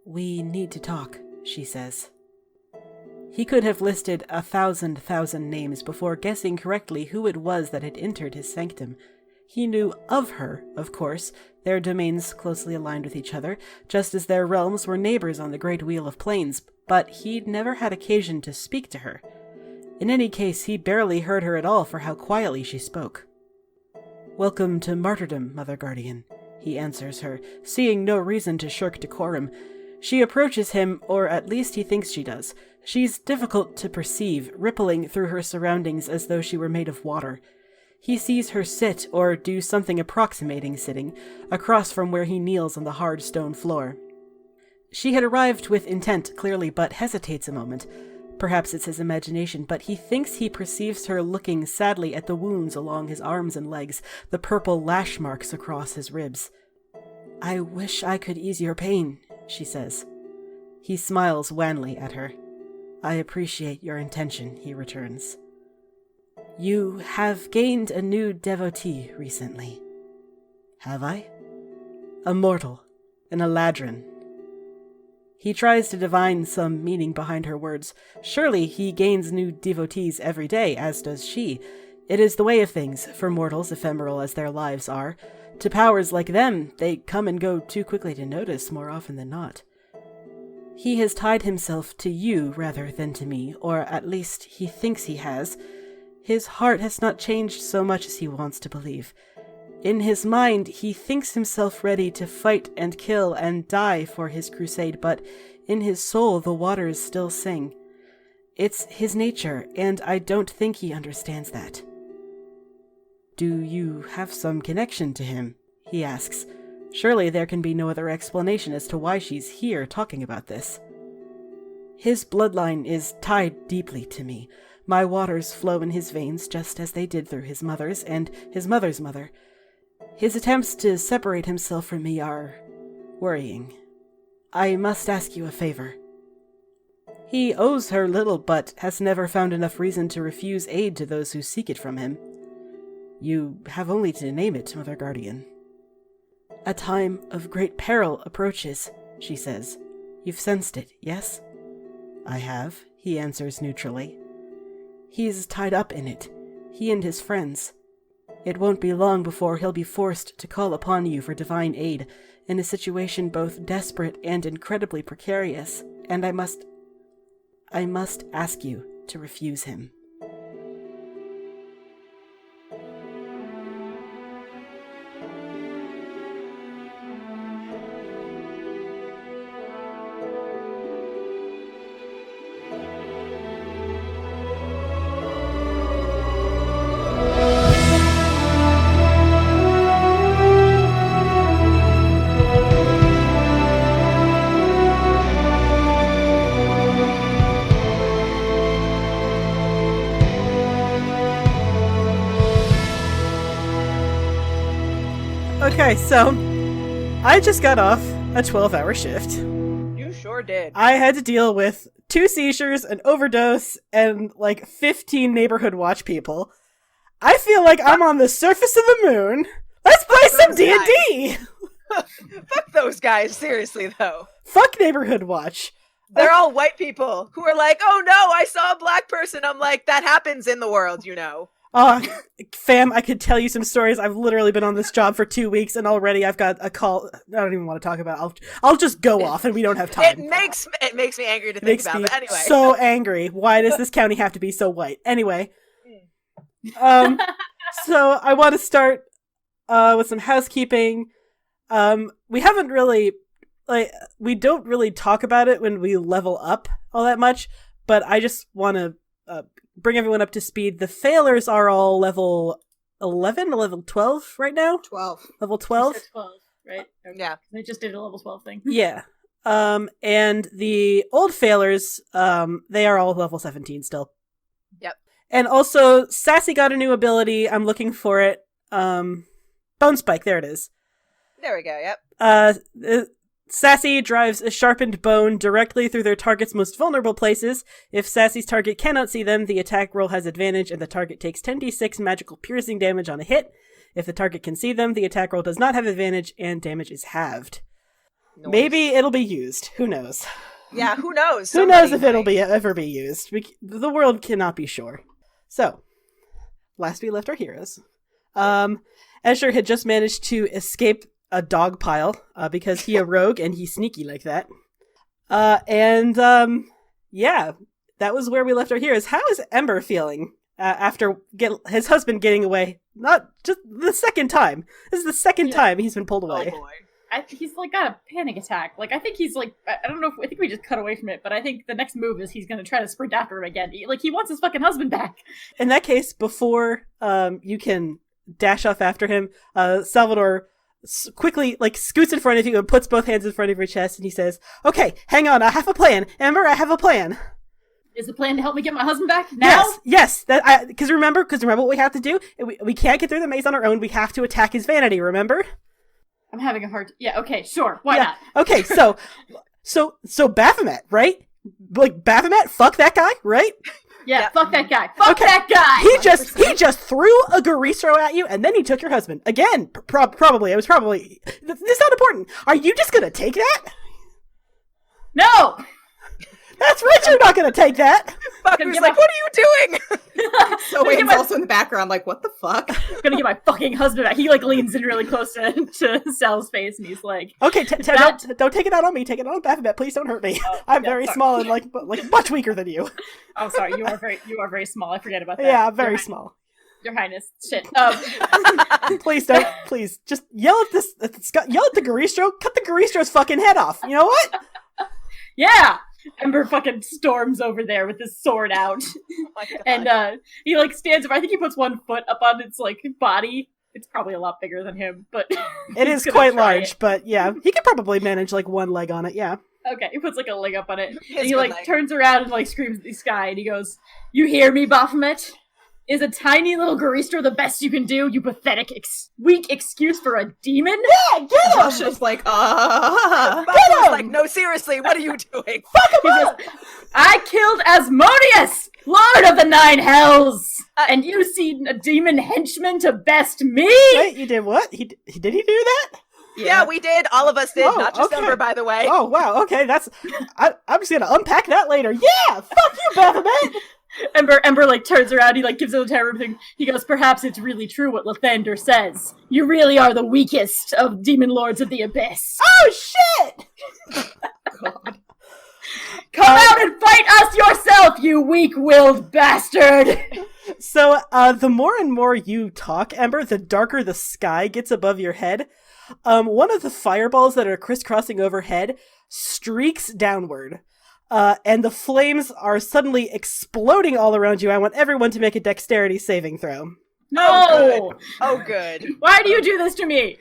We need to talk, she says. He could have listed 1,000 names before guessing correctly who it was that had entered his sanctum. He knew of her, of course, their domains closely aligned with each other, just as their realms were neighbors on the Great Wheel of Plains, but he'd never had occasion to speak to her. In any case, he barely heard her at all for how quietly she spoke. Welcome to martyrdom, Mother Guardian, he answers her, seeing no reason to shirk decorum. She approaches him, or at least he thinks she does. She's difficult to perceive, rippling through her surroundings as though she were made of water. He sees her sit, or do something approximating sitting, across from where he kneels on the hard stone floor. She had arrived with intent, clearly, but hesitates a moment. Perhaps it's his imagination, but he thinks he perceives her looking sadly at the wounds along his arms and legs, the purple lash marks across his ribs. I wish I could ease your pain, she says. He smiles wanly at her. I appreciate your intention, he returns. You have gained a new devotee recently. Have I? A mortal, an Eladrin. He tries to divine some meaning behind her words. Surely he gains new devotees every day, as does she. It is the way of things, for mortals ephemeral as their lives are. To powers like them, they come and go too quickly to notice more often than not. He has tied himself to you rather than to me, or at least he thinks he has. His heart has not changed so much as he wants to believe. In his mind, he thinks himself ready to fight and kill and die for his crusade, but in his soul the waters still sing. It's his nature, and I don't think he understands that. Do you have some connection to him? He asks. Surely there can be no other explanation as to why she's here talking about this. His bloodline is tied deeply to me. My waters flow in his veins just as they did through his mother's and his mother's mother. His attempts to separate himself from me are worrying. I must ask you a favor. He owes her little, but has never found enough reason to refuse aid to those who seek it from him. You have only to name it, Mother Guardian. A time of great peril approaches, she says. You've sensed it, yes? I have, he answers neutrally. He's tied up in it, he and his friends. It won't be long before he'll be forced to call upon you for divine aid, in a situation both desperate and incredibly precarious, and I must ask you to refuse him. Okay, so I just got off a 12-hour shift. You sure did. I had to deal with 2 seizures, an overdose, and like 15 neighborhood watch people. I feel like I'm on the surface of the moon. Let's play some D&D! Fuck those guys, seriously though. Fuck neighborhood watch. They're all white people who are like, oh no, I saw a black person. I'm like, that happens in the world, you know. Fam, I could tell you some stories. I've literally been on this job for 2 weeks, and already I've got a call. I don't even want to talk about it. I'll just go off, and we don't have time. It makes me angry to think about it. Anyway, so angry. Why does this county have to be so white? Anyway, so I want to start with some housekeeping. We haven't really we don't really talk about it when we level up all that much, but I just want to bring everyone up to speed. The failers are all level 11 or level 12 right now? 12. Level 12? 12, right? Yeah. I just did a level 12 thing. Yeah. And the old failers, they are all level 17 still. Yep. And also, Sassy got a new ability. I'm looking for it. Bone Spike, there it is. There we go, yep. Sassy drives a sharpened bone directly through their target's most vulnerable places. If Sassy's target cannot see them, the attack roll has advantage and the target takes 10d6 magical piercing damage on a hit. If the target can see them, the attack roll does not have advantage and damage is halved. noise. Maybe it'll be used. Who knows? Yeah, who knows? Who knows if Somebody it'll be ever be used? The world cannot be sure. So, last we left our heroes. Escher had just managed to escape a dog pile because he a rogue and he's sneaky like that. Yeah, that was where we left our heroes. How is Ember feeling after his husband getting away? Not just the second time. This is the second time he's been pulled away. Oh boy. He's like got a panic attack. Like I think he's like I don't know. I think we just cut away from it, but I think the next move is he's gonna try to sprint after him again. He wants his fucking husband back. In that case, before you can dash off after him, Salvador quickly scoots in front of you and puts both hands in front of your chest, and he says, "Okay, hang on. I have a plan, Ember. I have a plan." Is the plan to help me get my husband back now? Yes. Because remember what we have to do. We can't get through the maze on our own. We have to attack his vanity. Remember? I'm having a hard. Yeah. Okay. Sure. Why not? Okay. So Baphomet, right? Like Baphomet, fuck that guy, right? Yeah. Fuck that guy. Fuck that guy. He just threw a Garistro at you, and then he took your husband again. Probably. It was probably. This is not important. Are you just gonna take that? No. That's right, you're not gonna take that! Fucker's like, what are you doing? So Wayne's also in the background like, what the fuck? I'm gonna get my fucking husband back. He leans in really close to Sal's face and he's like, okay, don't take it out on me, take it out on Baphomet, please don't hurt me. I'm very small and like much weaker than you. Oh sorry, you are very small, I forget about that. Yeah, very small. Your Highness. Shit. Please don't, please. Just yell at the Garistro, cut the Garistro's fucking head off, you know what? Yeah! Ember fucking storms over there with his sword out. Oh my God. And he stands up. I think he puts one foot up on its body. It's probably a lot bigger than him, but it is quite large, but yeah. He could probably manage one leg on it, yeah. Okay, he puts a leg up on it. And he turns around and screams at the sky and he goes, "You hear me, Baphomet? Is a tiny little Garistro the best you can do, you pathetic, weak excuse for a demon?" Yeah, get him! Josh like, Baphomet's like, no, seriously, what are you doing? Fuck him up! "I killed Asmodeus, Lord of the Nine Hells, and you see a demon henchman to best me?" Wait, you did what? Did he do that? Yeah, we did. All of us did, not just Ember, by the way. Oh, wow, okay, I'm just gonna unpack that later. Yeah! Fuck you, Baphomet! Ember turns around, he gives it a terror thing. He goes, "Perhaps it's really true what Lathander says. You really are the weakest of demon lords of the abyss." Oh shit! God. Come out and fight us yourself, you weak-willed bastard! So, the more and more you talk, Ember, the darker the sky gets above your head. One of the fireballs that are crisscrossing overhead streaks downward. And the flames are suddenly exploding all around you. I want everyone to make a dexterity saving throw. No! Oh, good. Why do you do this to me?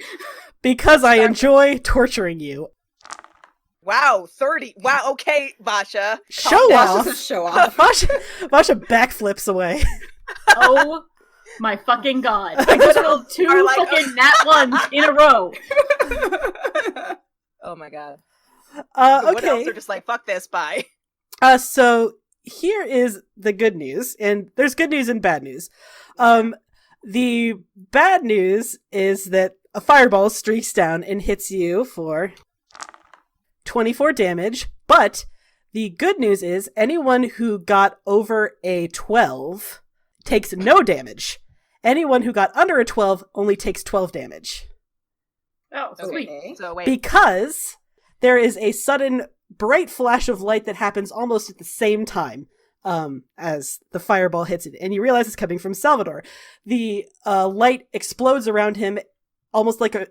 Because I enjoy torturing you. Wow, 30. Wow, okay, Vasha. Show off! Show off. Vasha backflips away. Oh my fucking god. I just rolled 2 fucking nat 1s in a row. Oh my god. Okay. What else are just like, fuck this, bye. So here is the good news, and there's good news and bad news. The bad news is that a fireball streaks down and hits you for 24 damage, but the good news is anyone who got over a 12 takes no damage. Anyone who got under a 12 only takes 12 damage. Oh, sweet. Okay. So wait. Because there is a sudden bright flash of light that happens almost at the same time as the fireball hits it, and you realize it's coming from Salvador. The light explodes around him, almost like a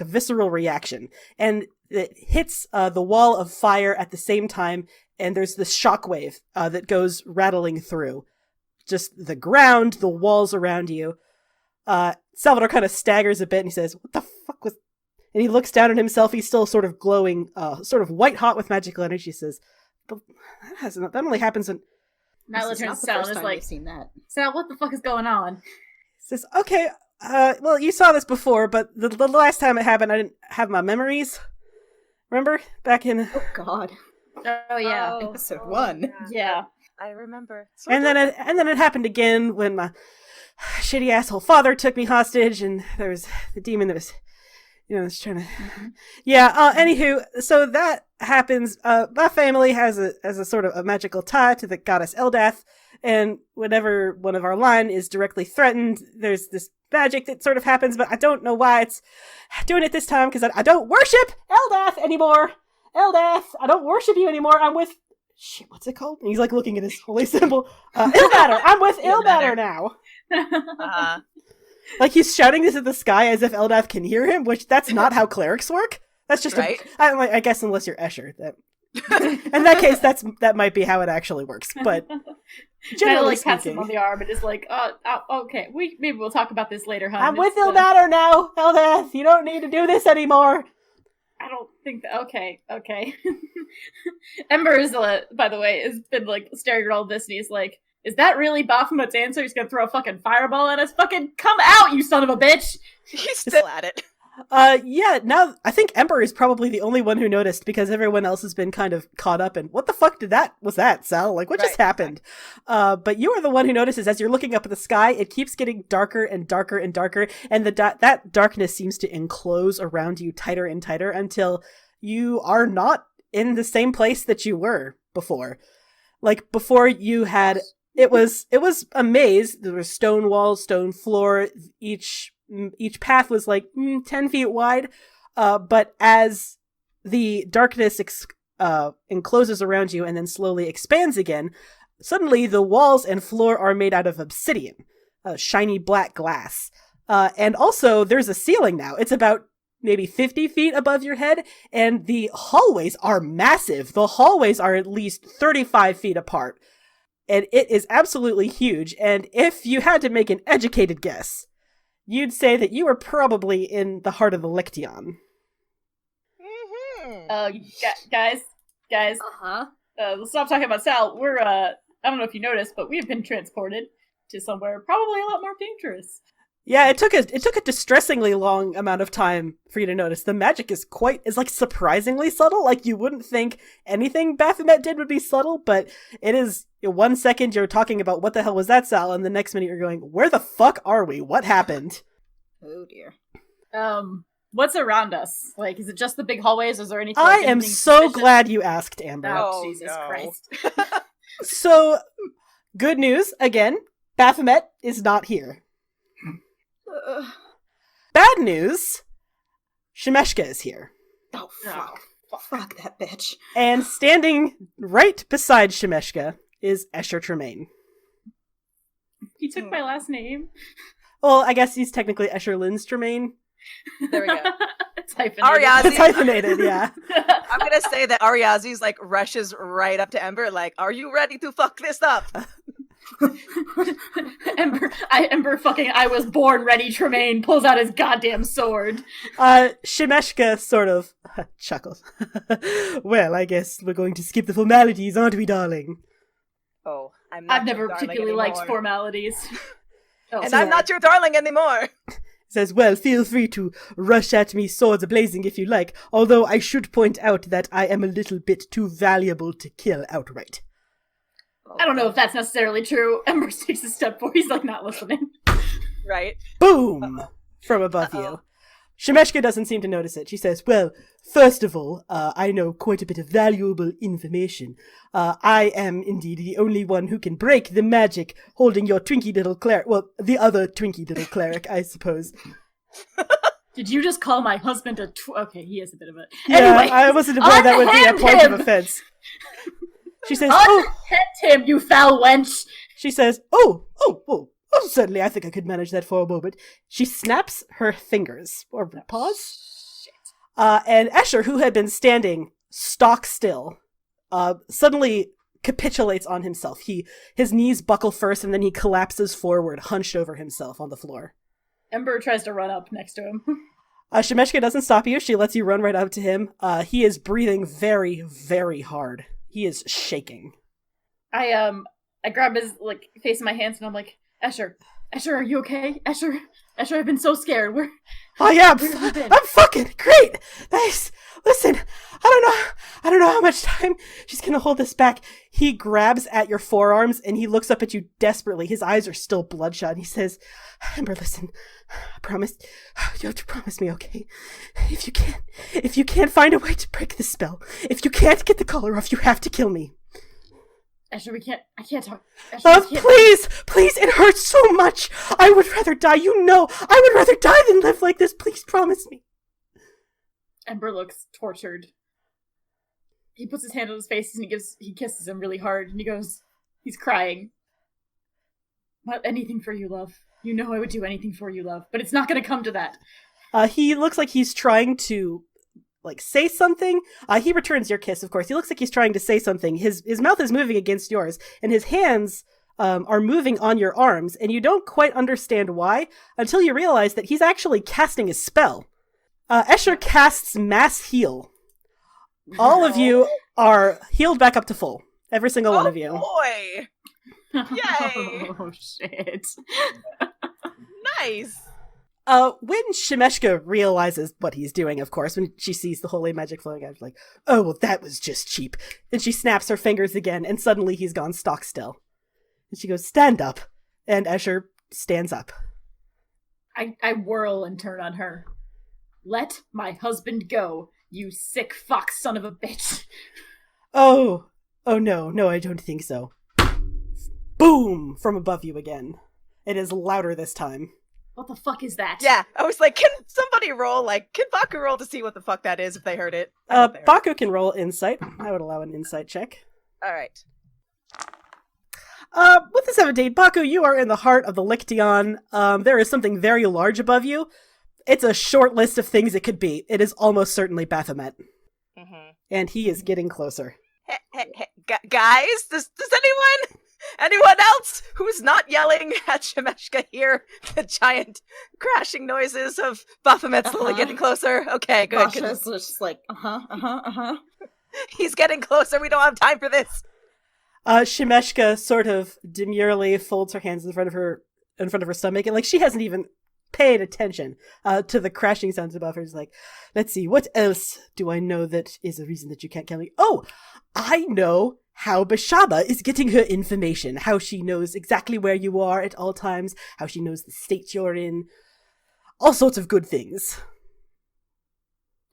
visceral reaction, and it hits the wall of fire at the same time. And there's this shockwave that goes rattling through just the ground, the walls around you. Salvador kind of staggers a bit, and he says, "What the fuck was?" And he looks down at himself. He's still sort of glowing, sort of white hot with magical energy. He says, "But that only happens when..." Nyla turns to Sal and is like, seen that. "Sal, what the fuck is going on?" He says, "Okay, well, you saw this before, but the last time it happened, I didn't have my memories. Remember? Back in..." Oh god. Oh yeah. Episode 1. Yeah. I remember. And then it happened again when my shitty asshole father took me hostage, and there was the demon that was Just trying to. Yeah. Anywho, so that happens. My family has a sort of a magical tie to the goddess Eldath, and whenever one of our line is directly threatened, there's this magic that sort of happens. But I don't know why it's doing it this time, because I don't worship Eldath anymore. Eldath, I don't worship you anymore. I'm with shit. What's it called? And he's like looking at his holy symbol. Ilmater. I'm with Ilmater now. Like, he's shouting this at the sky as if Eldath can hear him, which that's not how clerics work. That's just right. I guess unless you're Escher. In that case, that might be how it actually works. But generally speaking, pats him on the arm and is like, okay, maybe we'll talk about this later, huh? I'm with Ilmater now, Eldath. You don't need to do this anymore. I don't think that. Okay. Ember is, by the way, has been like staring at all this, and he's like, "Is that really Baphomet's answer? He's gonna throw a fucking fireball at us? Fucking come out, you son of a bitch!" He's still at it. Yeah, now I think Ember is probably the only one who noticed, because everyone else has been kind of caught up in, what the fuck was that, Sal? Like, what just happened? But you are the one who notices as you're looking up at the sky, it keeps getting darker and darker and darker, and that darkness seems to enclose around you tighter and tighter until you are not in the same place that you were before. Like, before you had, it was a maze. There were stone walls, stone floor, each path was like 10 feet wide, but as the darkness encloses around you and then slowly expands again, suddenly the walls and floor are made out of obsidian, shiny black glass. And also there's a ceiling now. It's about maybe 50 feet above your head, and the hallways are massive. The hallways are at least 35 feet apart, and it is absolutely huge. And if you had to make an educated guess, you'd say that you were probably in the heart of the Lyktion. Guys. Let's stop talking about Sal. We're, I don't know if you noticed, but we have been transported to somewhere probably a lot more dangerous. Yeah, it took a distressingly long amount of time for you to notice. The magic is like surprisingly subtle. Like, you wouldn't think anything Baphomet did would be subtle, but it is. 1 second you're talking about what the hell was that, Sal, and the next minute you're going, where the fuck are we? What happened? Oh dear. What's around us? Like, is it just the big hallways? Is there anything? I am so glad you asked, Amber. Oh, Jesus Christ. So, good news again. Baphomet is not here. Bad news, Shemeshka is here. Oh, fuck. Fuck that bitch. And standing right beside Shemeshka is Escher Tremaine. He took my last name. Well, I guess he's technically Escher Lynn's Tremaine. There we go. It's hyphenated. Ariazi. It's hyphenated, yeah. I'm gonna say that Ariazi's like rushes right up to Ember, like, "Are you ready to fuck this up?" Ember fucking I was born ready Tremaine pulls out his goddamn sword. Shemeshka sort of chuckles. Well, I guess we're going to skip the formalities, aren't we, darling? Oh, I've never particularly liked formalities. And I'm not your darling anymore. Says, well, feel free to rush at me swords a-blazing if you like, although I should point out that I am a little bit too valuable to kill outright. I don't know if that's necessarily true. Ember takes a step forward. He's like not listening. Right. Boom! From above you. Shemeshka doesn't seem to notice it. She says, well, first of all, I know quite a bit of valuable information. I am indeed the only one who can break the magic holding your Twinkie little cleric. Well, the other Twinkie little cleric, I suppose. Did you just call my husband a okay, he is a bit of a... Yeah, anyway, I wasn't aware that would be a point of offense. She says, unhand him, you foul wench! She says, oh, certainly, I think I could manage that for a moment. She snaps her fingers, or paws. And Escher, who had been standing stock still, suddenly capitulates on himself. His knees buckle first, and then he collapses forward, hunched over himself on the floor. Ember tries to run up next to him. Shemeshka doesn't stop you. She lets you run right up to him. He is breathing very, very hard. He is shaking. I grab his face in my hands, and I'm like, Escher, are you okay? Escher, I've been so scared. I'm fucking great. Nice. listen, I don't know how much time she's gonna hold this back. He grabs at your forearms and he looks up at you desperately. His eyes are still bloodshot. And he says, Ember, listen, I promise, you have to promise me, okay? If you can't find a way to break the spell, if you can't get the collar off, you have to kill me. Escher, I can't talk. Escher, Please, it hurts so much. I would rather die, I would rather die than live like this. Please promise me. Ember looks tortured. He puts his hand on his face and he kisses him really hard and he's crying. Anything for you, love. You know I would do anything for you, love. But it's not gonna come to that. He looks like he's trying to, say something. He returns your kiss, of course. He looks like he's trying to say something. His mouth is moving against yours, and his hands are moving on your arms, and you don't quite understand why until you realize that he's actually casting a spell. Escher casts Mass Heal. All of you are healed back up to full. Every single one of you. Boy! Yay! Oh, shit. Nice! When Shemeshka realizes what he's doing, of course, when she sees the holy magic flowing out, she's like, oh, well, that was just cheap. And she snaps her fingers again, and suddenly he's gone stock still. And she goes, stand up. And Escher stands up. I whirl and turn on her. Let my husband go, you sick fox son of a bitch. Oh, no, I don't think so. Boom! From above you again. It is louder this time. What the fuck is that? Yeah, I was like, can somebody roll, can Baku roll to see what the fuck that is if they heard it? Baku can roll insight. I would allow an insight check. Alright. With the 17, Baku, you are in the heart of the Lyktion. There is something very large above you. It's a short list of things it could be. It is almost certainly Baphomet. Mm-hmm. And he is getting closer. Hey, guys, does anyone else who's not yelling at Shemeshka hear the giant crashing noises of Baphomet slowly getting closer? Okay, good. Basha's just like, He's getting closer, we don't have time for this. Shemeshka sort of demurely folds her hands in front of her stomach, and she hasn't even paid attention to the crashing sounds above her. She's like, let's see, what else do I know that is a reason that you can't kill me? Oh, I know how Bashaba is getting her information, how she knows exactly where you are at all times, how she knows the state you're in, all sorts of good things.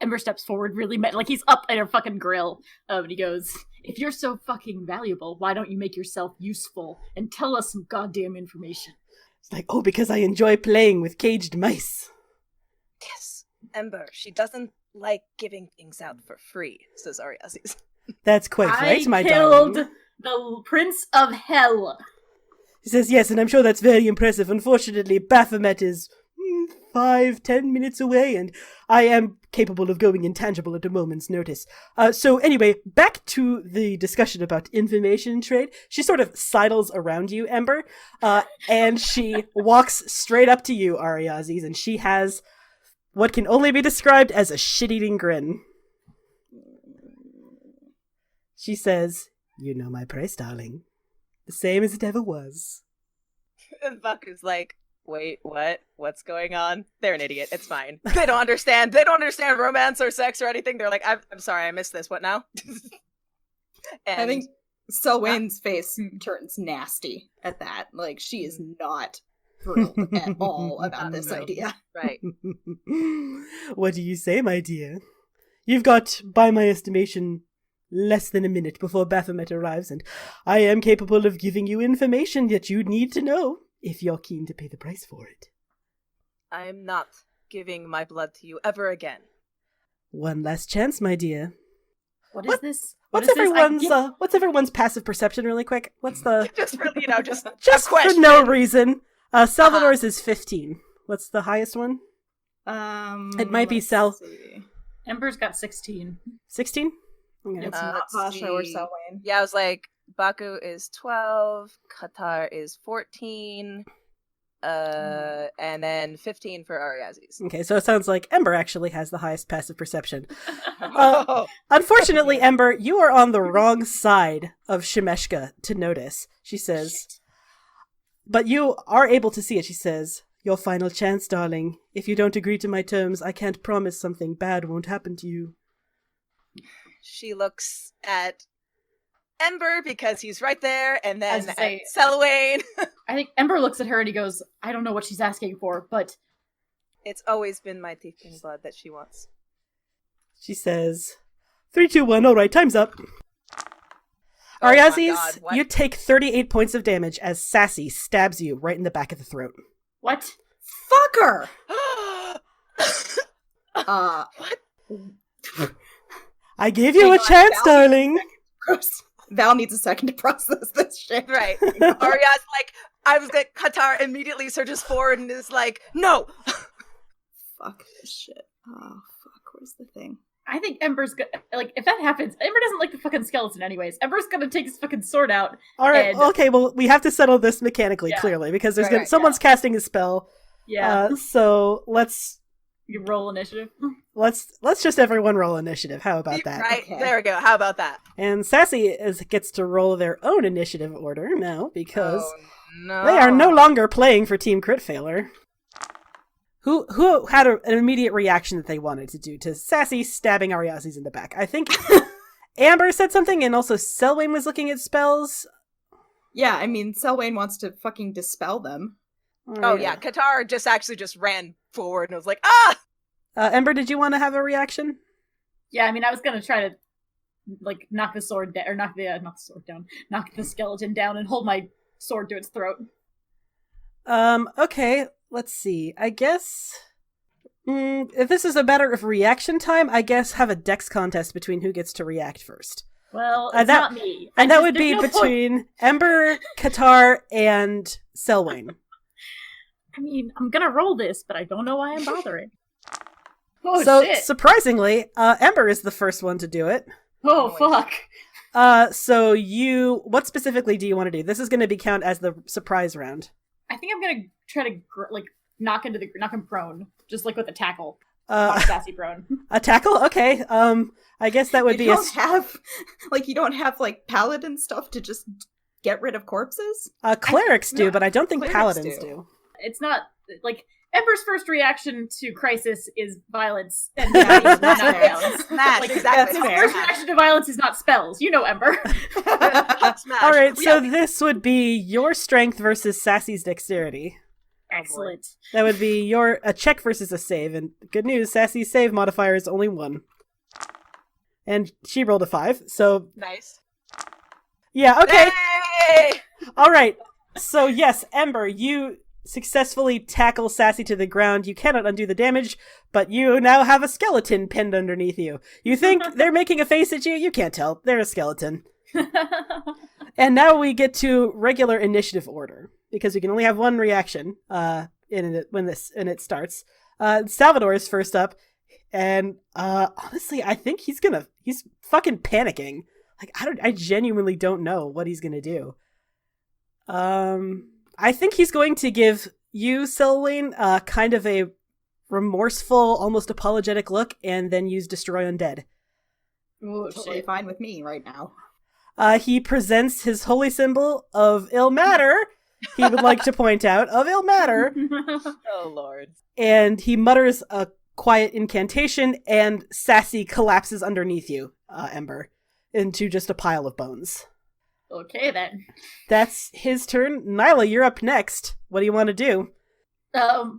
Ember steps forward really he's up at her fucking grill, and he goes, if you're so fucking valuable, why don't you make yourself useful and tell us some goddamn information? It's like, oh, because I enjoy playing with caged mice. Yes, Ember, she doesn't like giving things out for free, says Ariazis. That's quite right, my darling. I darling. killed the Prince of Hell. He says, yes, and I'm sure that's very impressive. Unfortunately, Baphomet is 5-10 minutes away, and I am capable of going intangible at a moment's notice. So anyway, back to the discussion about information trade. She sort of sidles around you, Ember, and she walks straight up to you, Ariazis, and she has what can only be described as a shit-eating grin. She says, you know my price, darling. The same as it ever was. And Baku's like, wait, what? What's going on? They're an idiot. It's fine. They don't understand. They don't understand romance or sex or anything. They're like, I'm sorry, I missed this. What now? And I think Selwyn's face turns nasty at that. She is not thrilled at all about this idea. Right. What do you say, my dear? You've got, by my estimation, less than a minute before Baphomet arrives, and I am capable of giving you information that you need to know, if you're keen to pay the price for it. I am not giving my blood to you ever again. One last chance, my dear. What is this? What's everyone's passive perception, really quick? What's the... just for, just for no reason. Salvador's is 15. What's the highest one? It might be Sal. Ember's got 16. 16? Okay. It's not Pasha or Selwyn. Yeah, I was like, Baku is 12, Qatar is 14, and then 15 for Ariazis. Okay, so it sounds like Ember actually has the highest passive perception. Unfortunately, Ember, you are on the wrong side of Shemeshka to notice, she says. But you are able to see it, she says. Your final chance, darling. If you don't agree to my terms, I can't promise something bad won't happen to you. She looks at Ember because he's right there, and then at Selwyn. I think Ember looks at her and he goes, I don't know what she's asking for, but... It's always been my thieving blood that she wants. She says, 3, 2, 1, all right, time's up. Oh Ariazes, you take 38 points of damage as Sassy stabs you right in the back of the throat. What? Fuck her! What? I gave you a chance, darling. Val needs a second to process this shit. Right. Aria's like, I was like, Qatar immediately surges forward and is like, no! Fuck this shit. Oh, fuck, where's the thing? I think Ember's gonna, like, if that happens, Ember doesn't like the fucking skeleton anyways. Ember's gonna take his fucking sword out. Alright, okay, well, we have to settle this mechanically, clearly, because there's someone's casting a spell. Yeah. So let's... You roll initiative. Let's just everyone roll initiative. How about that? Right, there we go. How about that? And Sassy gets to roll their own initiative order now, because they are no longer playing for Team Crit Failure. Who had an immediate reaction that they wanted to do to Sassy stabbing Ariazes in the back? I think Amber said something, and also Selwyn was looking at spells. Yeah, I mean, Selwyn wants to fucking dispel them. Oh yeah, Qatar just ran forward and was like, ah! Ember, did you want to have a reaction? Yeah, I mean, I was gonna try to, like, knock the sword down, or knock the skeleton down and hold my sword to its throat. Okay, let's see. I guess... if this is a matter of reaction time, I guess have a dex contest between who gets to react first. Well, it's not me. And that would be between Ember, Qatar, and Selwyn. I mean, I'm gonna roll this, but I don't know why I'm bothering. Shit. Surprisingly, Ember is the first one to do it. Oh, fuck. So what specifically do you want to do? This is going to be count as the surprise round. I think I'm gonna try to, knock him prone, just like with a tackle. Sassy prone. A tackle? Okay. I guess that would be you don't have, paladin stuff to just get rid of corpses? Clerics do, but I don't think paladins do. It's not, Ember's first reaction to crisis is violence, and not violence. Exactly. His first reaction to violence is not spells. You know, Ember. Alright, so this would be your strength versus Sassy's dexterity. Excellent. That would be a check versus a save, and good news, Sassy's save modifier is only 1. And she rolled a 5, so... Nice. Yeah, okay. Hey! Alright, so yes, Ember, you successfully tackle Sassy to the ground. You cannot undo the damage, but you now have a skeleton pinned underneath you. You think they're making a face at you? You can't tell. They're a skeleton. And now we get to regular initiative order, because we can only have one reaction when it starts. Salvador is first up, and honestly, I think he's fucking panicking. I genuinely don't know what he's gonna do. I think he's going to give you, Selwyn, kind of a remorseful, almost apologetic look, and then use Destroy Undead. Ooh, totally fine with me right now. He presents his holy symbol of ill matter, he would like to point out, of ill matter. Oh, Lord. And he mutters a quiet incantation, and Sassy collapses underneath you, Ember, into just a pile of bones. Okay, then. That's his turn. Nyla, you're up next. What do you want to do? Nyla,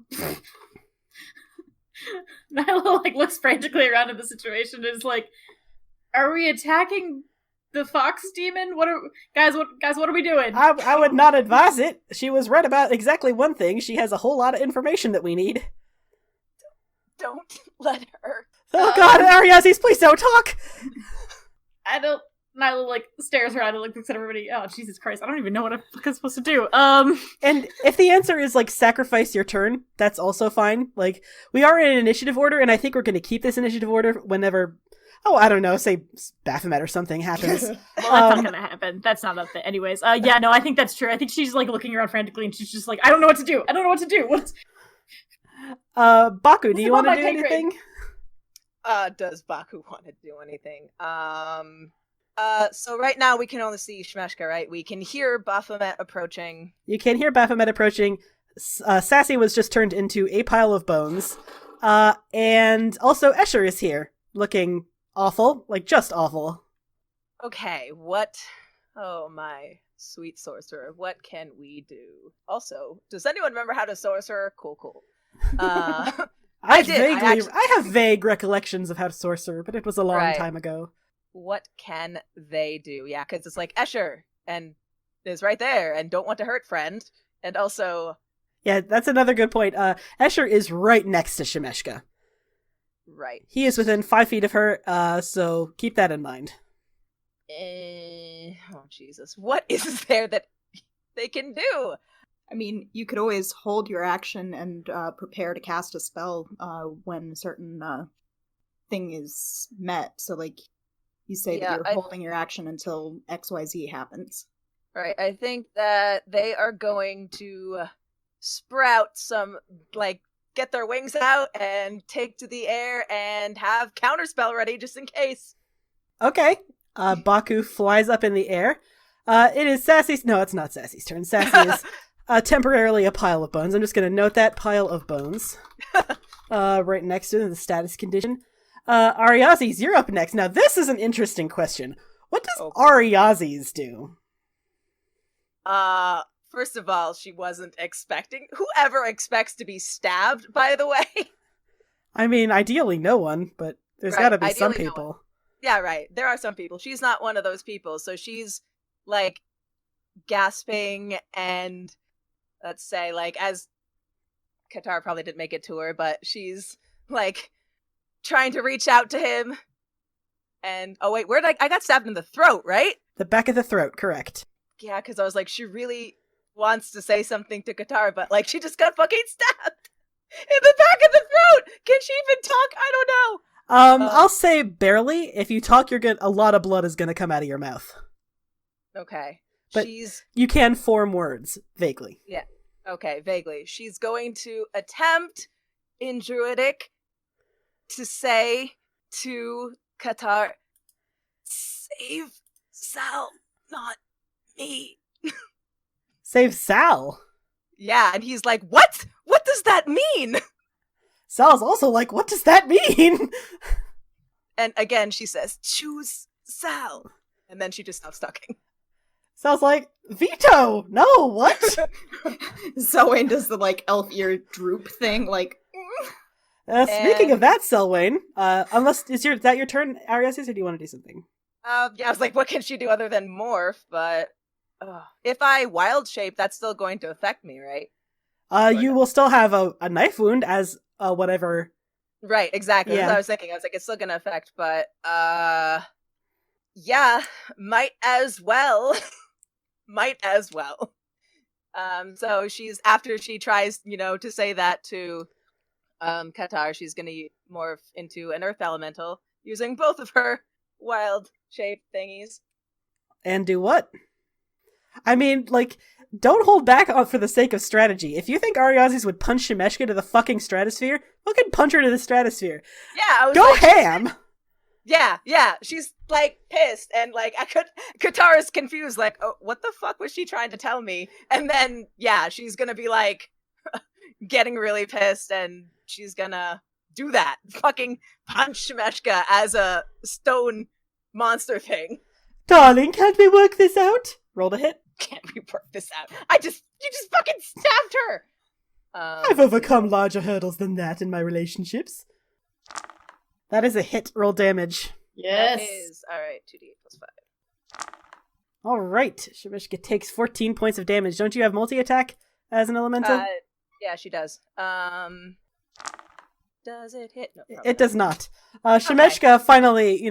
looks frantically around at the situation and is like, are we attacking the fox demon? What are we doing? I would not advise it. She was right about exactly one thing. She has a whole lot of information that we need. Don't let her. Oh god, Ariazes, please don't talk! Nyla, stares around and looks at everybody. Oh, Jesus Christ, I don't even know what I'm supposed to do. And if the answer is, sacrifice your turn, that's also fine. We are in an initiative order, and I think we're going to keep this initiative order whenever, I don't know, say Baphomet or something happens. Well, that's not going to happen. That's not a thing. Anyways, yeah, no, I think that's true. I think she's, looking around frantically, and she's just I don't know what to do. Baku, do you want to do anything? Does Baku want to do anything? So right now we can only see Shmeshka, right? We can hear Baphomet approaching. You can hear Baphomet approaching. Sassy was just turned into a pile of bones. And also Escher is here, looking awful. Like, just awful. Okay, what? Oh, my sweet sorcerer. What can we do? Also, does anyone remember how to sorcerer? Cool. I have vague recollections of how to sorcerer, but it was a long time ago. What can they do? Yeah, because it's like Escher and is right there and don't want to hurt friend. And also... Yeah, that's another good point. Escher is right next to Shemeshka. Right. He is within 5 feet of her, so keep that in mind. Oh, Jesus. What is there that they can do? I mean, you could always hold your action and prepare to cast a spell when a certain thing is met. So, like, you say that you're holding your action until XYZ happens. Right. I think that they are going to sprout some, like, get their wings out and take to the air and have counterspell ready just in case. Okay. Baku flies up in the air. It is Sassy's... No, it's not Sassy's turn. Sassy is temporarily a pile of bones. I'm just going to note that pile of bones. Right next to the status condition. Ariazes, you're up next. Now, this is an interesting question. What does Ariazes do? First of all, she wasn't expecting... Whoever expects to be stabbed, by the way? I mean, ideally no one, but there's gotta be some people. Yeah, right. There are some people. She's not one of those people, so she's, like, gasping and, let's say, like, as... Qatar probably didn't make it to her, but she's, like, trying to reach out to him. And, oh wait, I got stabbed in the throat, right? The back of the throat, correct. Yeah, because I was like, she really wants to say something to Qatar, but, like, she just got fucking stabbed in the back of the throat! Can she even talk? I don't know. I'll say barely. If you talk, a lot of blood is gonna come out of your mouth. Okay. But you can form words, vaguely. Yeah. Okay, vaguely. She's going to attempt, in Druidic, to say to Qatar, save Sal, not me. Save Sal? Yeah, and he's like, what? What does that mean? Sal's also like, what does that mean? And again, she says, choose Sal. And then she just stops talking. Sal's like, veto! No, what? Selwyn does the, like, elf ear droop thing, like... Speaking of that, Selwyn, unless, is that your turn, Ariazes, or do you want to do something? Yeah, I was like, what can she do other than morph? But if I wild shape, that's still going to affect me, right? You will still have a knife wound as whatever. Right, exactly. That's what I was thinking. I was like, it's still going to affect, but yeah, might as well. Might as well. So after she tries, to say that to Qatar, she's going to morph into an earth elemental using both of her wild shape thingies. And do what? I mean, like, don't hold back for the sake of strategy. If you think Ariazes would punch Shemeshka to the fucking stratosphere, fucking punch her to the stratosphere. Yeah, Go ham! Yeah, she's, like, pissed, and, like, Qatar is confused, like, oh, what the fuck was she trying to tell me? And then, yeah, she's gonna be, like, getting really pissed, and she's gonna do that. Fucking punch Shemeshka as a stone monster thing. Darling, can't we work this out? Roll to hit. Can't we work this out? You just fucking stabbed her! I've overcome larger hurdles than that in my relationships. That is a hit. Roll damage. Yes. That is. Alright, 2d8 plus 5. Alright, Shemeshka takes 14 points of damage. Don't you have multi-attack as an elemental? Yeah, she does. Does it hit? No, it does not. Shemeshka finally,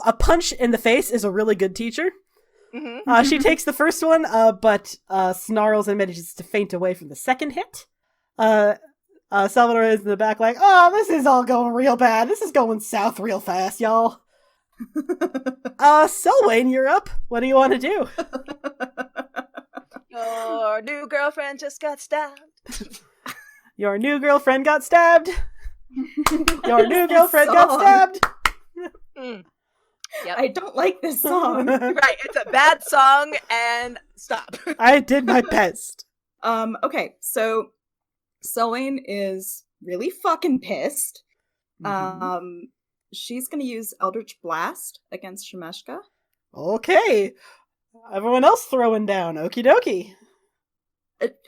a punch in the face is a really good teacher. Mm-hmm. She takes the first one, but snarls and manages to faint away from the second hit. Salvador is in the back like, oh, this is all going real bad. This is going south real fast, y'all. Selwyn, you're up. What do you want to do? Your new girlfriend just got stabbed. Your new girlfriend got stabbed. Your new girlfriend got stabbed. Yep. I don't like this song. Right, it's a bad song, and stop. I did my best. Okay, so Selwyn is really fucking pissed. she's going to use Eldritch Blast against Shemeshka. Okay. Everyone else throwing down. Okie dokie.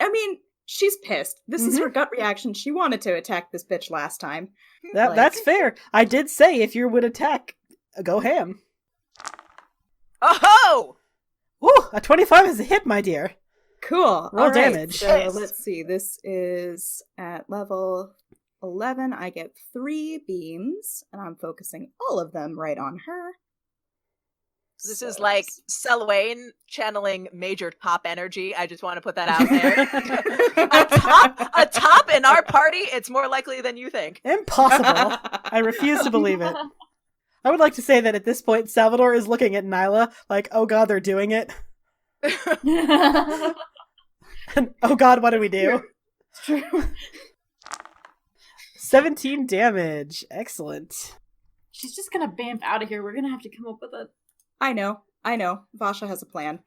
I mean, she's pissed. This is her gut reaction. She wanted to attack this bitch last time. That's fair. I did say if you would attack, go ham. Oh-ho! Ooh, a 25 is a hit, my dear. Cool. Roll damage. So let's see. This is at level 11. I get 3 beams, and I'm focusing all of them right on her. This is like Selwyn channeling major top energy. I just want to put that out there. a top in our party, it's more likely than you think. Impossible. I refuse to believe it. I would like to say that at this point, Salvador is looking at Nyla like, oh god, they're doing it. And, oh god, what do we do? True. 17 damage. Excellent. She's just gonna bamf out of here. We're gonna have to come up with a... I know. Vasha has a plan.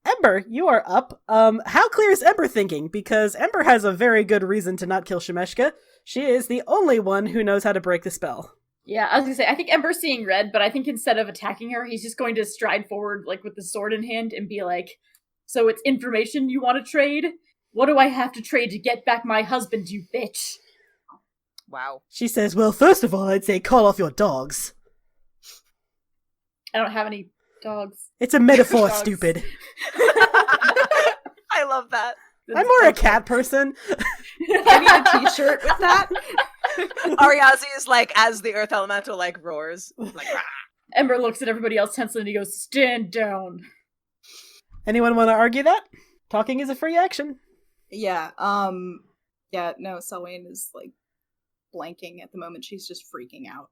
Ember, you are up. How clear is Ember thinking? Because Ember has a very good reason to not kill Shemeshka. She is the only one who knows how to break the spell. Yeah, I was gonna say, I think Ember's seeing red, but I think instead of attacking her, he's just going to stride forward, like, with the sword in hand and be like, so it's information you want to trade? What do I have to trade to get back my husband, you bitch? Wow. She says, well, first of all, I'd say call off your dogs. I don't have any dogs. It's a metaphor, stupid. I love that. I'm more a cat person. I need a t-shirt with that. Ariazi is like, as the earth elemental, like, roars. Like, rah. Ember looks at everybody else tensely and he goes, stand down. Anyone want to argue that? Talking is a free action. Yeah, no, Selwyn is, like, blanking at the moment. She's just freaking out.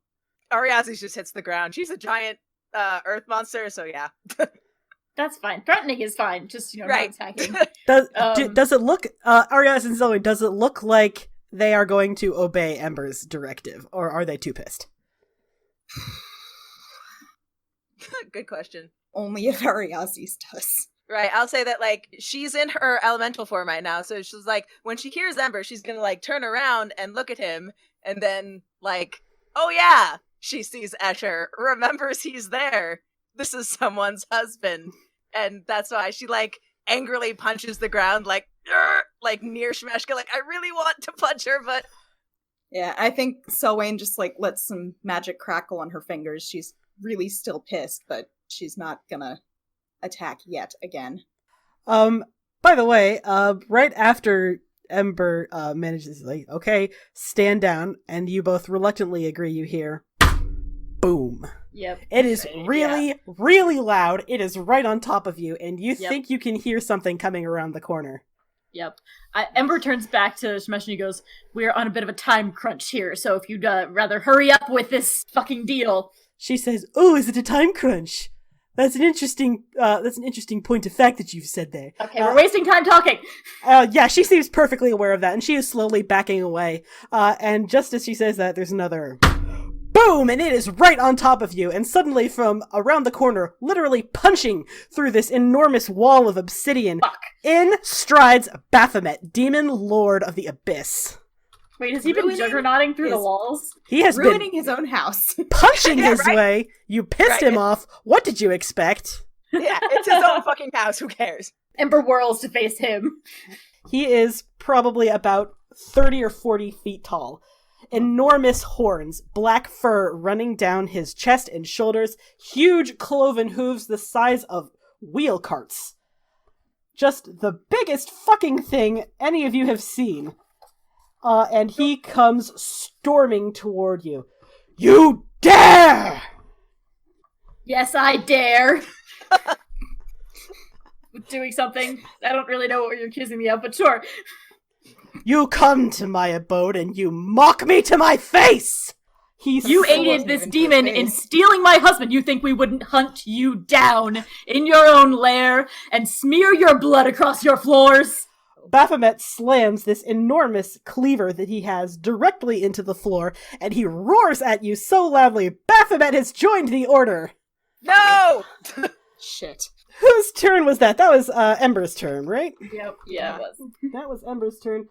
Ariazi just hits the ground. She's a giant earth monster, so yeah. That's fine. Threatening is fine. Just, right. not attacking. Does it look, Arias and Zoe, does it look like they are going to obey Ember's directive, or are they too pissed? Good question. Only if Ariazis does. Right, I'll say that, like, she's in her elemental form right now, so she's like, when she hears Ember, she's gonna, like, turn around and look at him, and then, like, oh yeah, she sees Escher, remembers he's there. This is someone's husband. And that's why she, like, angrily punches the ground, like near Shemeshka, like, I really want to punch her, but... Yeah, I think Selwyn just, like, lets some magic crackle on her fingers. She's really still pissed, but she's not gonna attack yet again. By the way, right after Ember manages, like, okay, stand down, and you both reluctantly agree, you hear, boom. Yep. It is really, really loud. It is right on top of you, and you think you can hear something coming around the corner. Yep. Ember turns back to Shemesh and he goes, we're on a bit of a time crunch here, so if you'd rather hurry up with this fucking deal. She says, oh, is it a time crunch? That's an interesting point of fact that you've said there. Okay, we're wasting time talking. Yeah, she seems perfectly aware of that, and she is slowly backing away. And just as she says that, there's another boom, and it is right on top of you, and suddenly from around the corner, literally punching through this enormous wall of obsidian, in strides Baphomet, demon lord of the abyss. Wait, has he been juggernauting through the walls? He has ruining been his own house. punching his way. You pissed him off. What did you expect? Yeah, it's his own fucking house. Who cares? Ember whirls to face him. He is probably about 30 or 40 feet tall. Enormous horns, black fur running down his chest and shoulders, huge cloven hooves the size of wheel carts. Just the biggest fucking thing any of you have seen. And he comes storming toward you. You dare! Yes, I dare. Doing something. I don't really know what you're accusing me of, but sure. You come to my abode and you mock me to my face! You aided this demon in stealing my husband. You think we wouldn't hunt you down in your own lair and smear your blood across your floors? Baphomet slams this enormous cleaver that he has directly into the floor, and he roars at you so loudly, Baphomet has joined the order! No! Shit. Whose turn was that? That was Ember's turn, right? Yep, yeah, it was. That was Ember's turn.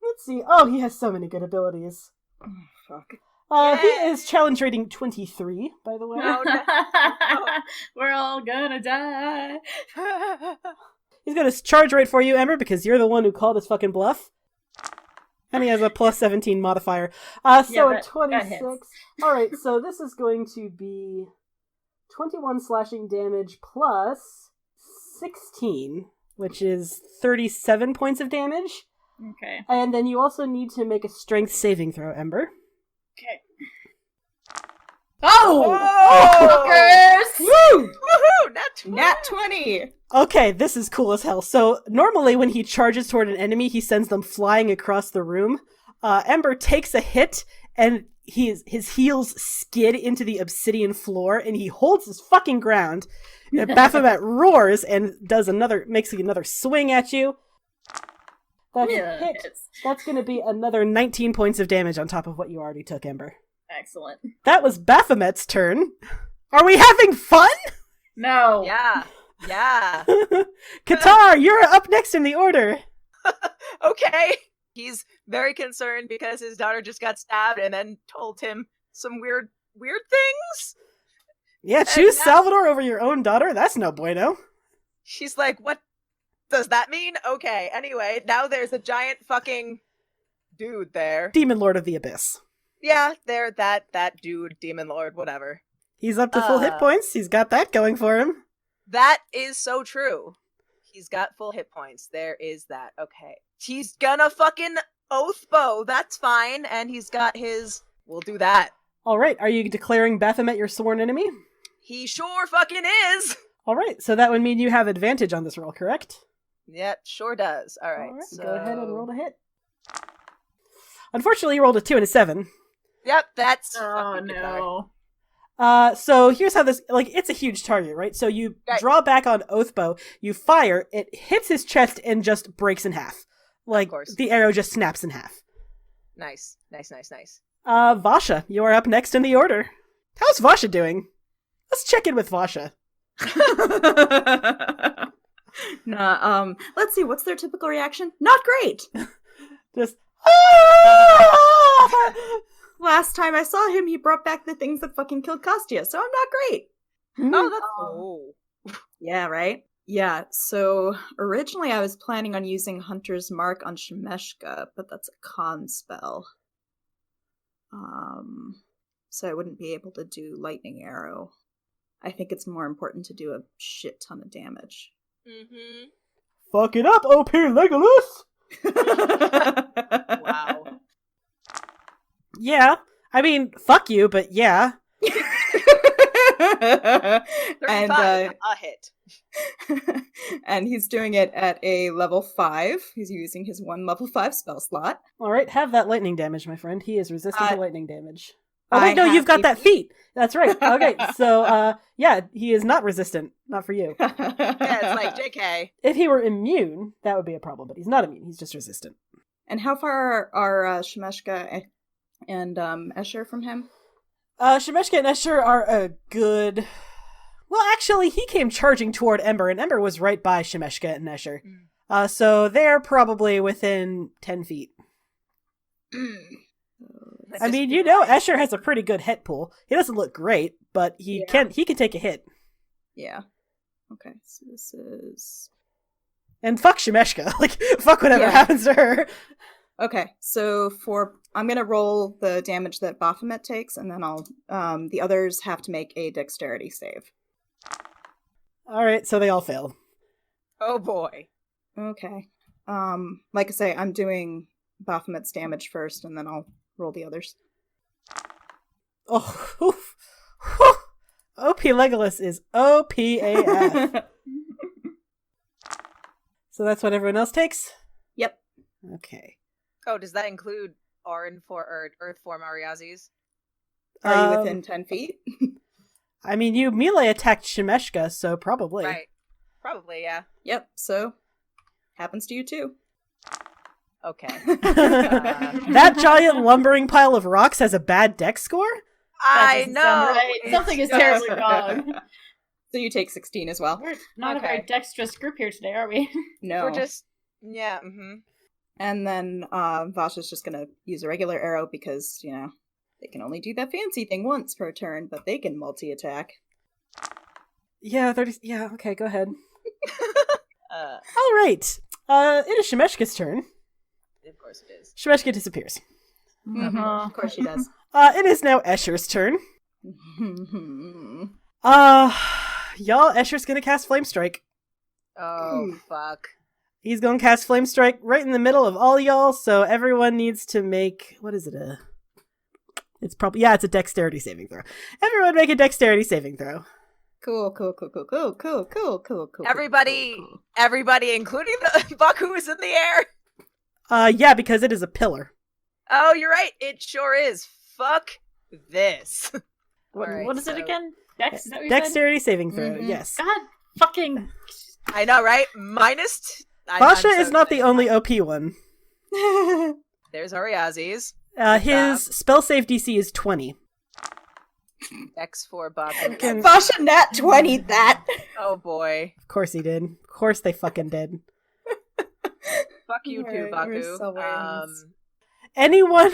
Let's see. Oh, he has so many good abilities. Oh, fuck. He is challenge rating 23, by the way. Oh, no. We're all gonna die. He's gonna charge right for you, Ember, because you're the one who called his fucking bluff. And he has a plus 17 modifier. So a 26. Alright, so this is going to be 21 slashing damage plus 16, which is 37 points of damage. Okay. And then you also need to make a strength saving throw, Ember. Okay. Oh! Fuckers! Woo! Woohoo! Nat 20! Okay, this is cool as hell. So, normally when he charges toward an enemy, he sends them flying across the room. Ember takes a hit, and his heels skid into the obsidian floor, and he holds his fucking ground. Baphomet roars and makes another swing at you. That's a hit. That's going to be another 19 points of damage on top of what you already took, Ember. Excellent. That was Baphomet's turn. Are we having fun? No. Yeah. Qatar, you're up next in the order. Okay. He's very concerned because his daughter just got stabbed and then told him some weird things. Yeah, choose Salvador over your own daughter? That's no bueno. She's like, what does that mean? Okay, anyway, now there's a giant fucking dude there. Demon Lord of the Abyss. Yeah, there, that dude, Demon Lord, whatever. He's up to full hit points. He's got that going for him. That is so true. He's got full hit points. There is that. Okay. He's gonna fucking oath bow. That's fine. And he's got his... We'll do that. Alright, are you declaring Baphomet your sworn enemy? He sure fucking is! Alright, so that would mean you have advantage on this roll, correct? Yep, sure does. Alright, so... Go ahead and roll to hit. Unfortunately, you rolled a 2 and a 7. Yep, that's... Oh, no. So here's how this, it's a huge target, right? So you draw back on Oathbow, you fire, it hits his chest and just breaks in half. The arrow just snaps in half. Nice. Vasha, you are up next in the order. How's Vasha doing? Let's check in with Vasha. Let's see, what's their typical reaction? Not great! Just, Last time I saw him, he brought back the things that fucking killed Kostya, so I'm not great. Oh, that's cool. Yeah, right? Yeah, so originally I was planning on using Hunter's Mark on Shemeshka, but that's a con spell. So I wouldn't be able to do Lightning Arrow. I think it's more important to do a shit ton of damage. Mm-hmm. Fuck it up, OP Legolas! Wow. Yeah. I mean, fuck you, but yeah. 35, a hit. And he's doing it at a level 5. He's using his 1 level 5 spell slot. Alright, have that lightning damage, my friend. He is resistant to lightning damage. Oh, wait, no, you've got that feat. That's right. Okay, so, yeah, he is not resistant. Not for you. Yeah, it's like, JK. If he were immune, that would be a problem, but he's not immune. He's just resistant. And how far are Shemeshka and Escher from him? Shemeshka and Escher are a good... Well, actually, he came charging toward Ember, and Ember was right by Shemeshka and Escher. So they're probably within 10 feet. I mean, Escher has a pretty good hit pool. He doesn't look great, but he can take a hit. Yeah. Okay, so this is... And fuck Shemeshka. Fuck whatever happens to her. Okay, so I'm gonna roll the damage that Baphomet takes, and then the others have to make a dexterity save. Alright, so they all fail. Oh boy. Okay. Like I say, I'm doing Baphomet's damage first, and then I'll roll the others. Oh, oof. OP Legolas is OP AF. So that's what everyone else takes? Yep. Okay. Oh, does that include Earth form Ariazis? Are you within 10 feet? I mean, you melee attacked Shemeshka, so probably. Right. Probably, yeah. Yep, so happens to you too. Okay. That giant lumbering pile of rocks has a bad dex score? I know! Right. Something is terribly wrong. So you take 16 as well. We're not a very dexterous group here today, are we? No. We're just... Yeah, mm-hmm. And then Vasha's just gonna use a regular arrow because, They can only do that fancy thing once per turn, but they can multi-attack. Yeah, 30. Yeah, okay, go ahead. All right. It is Shemeshka's turn. Of course it is. Shemeshka disappears. Mm-hmm. Of course she does. It is now Escher's turn. Y'all, Escher's gonna cast Flame Strike. Oh, fuck. He's gonna cast Flame Strike right in the middle of all y'all, so everyone needs to make... What is it? It's probably... Yeah, it's a Dexterity saving throw. Everyone make a Dexterity saving throw. Cool. Everybody, including the Buck who is in the air? Yeah, because it is a pillar. Oh, you're right. It sure is. Fuck this. What is it again? Dex? Is that what you Dexterity saving throw, yes. God fucking... I know, right? Minus... Basha is not the only OP one. There's Ariazzi's. His spell save DC is 20. X4 Bobby. Basha nat 20 that. Oh boy. Of course he did. Of course they fucking did. Fuck you too, Baku. Anyone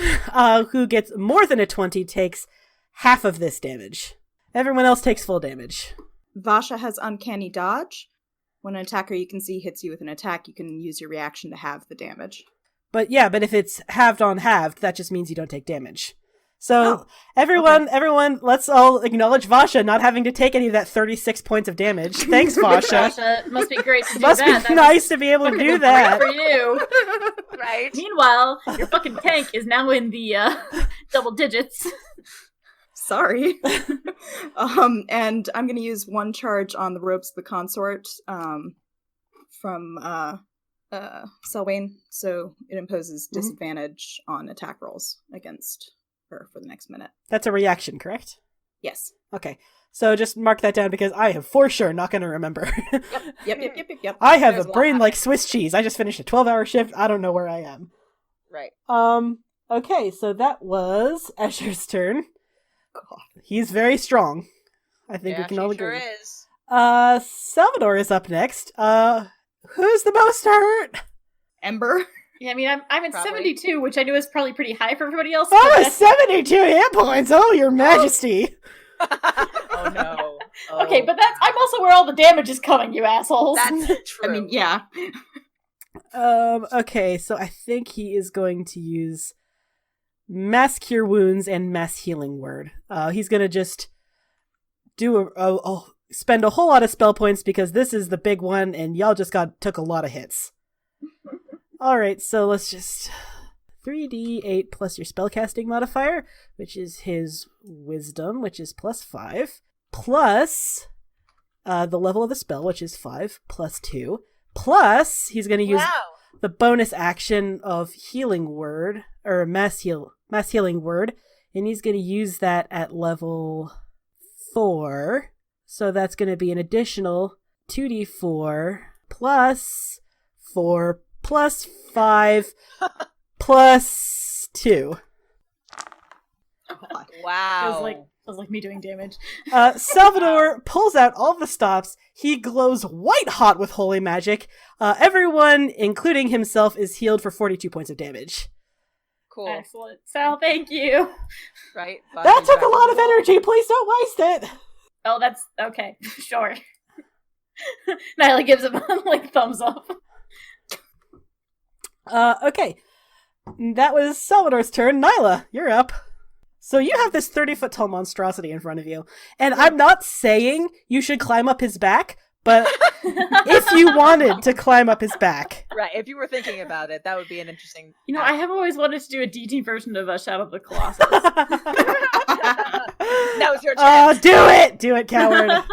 who gets more than a 20 takes half of this damage. Everyone else takes full damage. Vasha has Uncanny Dodge. When an attacker you can see hits you with an attack, you can use your reaction to halve the damage. But if it's halved on halved, that just means you don't take damage. So everyone, let's all acknowledge Vasha not having to take any of that 36 points of damage. Thanks, Vasha. Vasha, must be great to do must that. Must be nice to be able to do that. Great for you. Right. Meanwhile, your fucking tank is now in the double digits. Sorry. And I'm going to use one charge on the Robes of the Consort from Selwyn, so it imposes disadvantage on attack rolls against her for the next minute. That's a reaction, correct? Yes. Okay. So just mark that down because I am for sure not going to remember. Yep. I have a brain like Swiss cheese. I just finished a 12-hour shift. I don't know where I am. Right. Okay, so that was Escher's turn. God. He's very strong. I think we can all agree. Sure is. Salvador is up next. Who's the most hurt? Ember. Yeah, I mean, I'm at probably 72, which I know is probably pretty high for everybody else. Oh, 72 hit points! Oh, your majesty! Oh, no. Oh. Okay, but I'm also where all the damage is coming, you assholes. That's true. I mean, yeah. Okay, so I think he is going to use Mass Cure Wounds and Mass Healing Word. He's gonna just do spend a whole lot of spell points because this is the big one, and y'all just took a lot of hits. Alright, so let's just... 3d8 plus your spellcasting modifier, which is his wisdom, which is +5, plus the level of the spell, which is 5, +2, plus he's going to use the bonus action of Healing Word, or Mass Healing Word, and he's going to use that at level 4, so that's going to be an additional 2d4 plus 4 plus 5 plus 2. Wow. It was like me doing damage. Salvador pulls out all the stops. He glows white hot with holy magic. Everyone, including himself, is healed for 42 points of damage. Cool. Excellent. Sal, thank you. Right. That took a lot of energy. Please don't waste it. Oh, that's okay. Sure. Nyla gives him thumbs up. Okay. That was Salvador's turn. Nyla, you're up. So you have this 30-foot tall monstrosity in front of you. And I'm not saying you should climb up his back, but if you wanted to climb up his back. Right, if you were thinking about it, that would be an interesting... I have always wanted to do a DT version of Shadow of the Colossus. That was your chance. Do it, coward.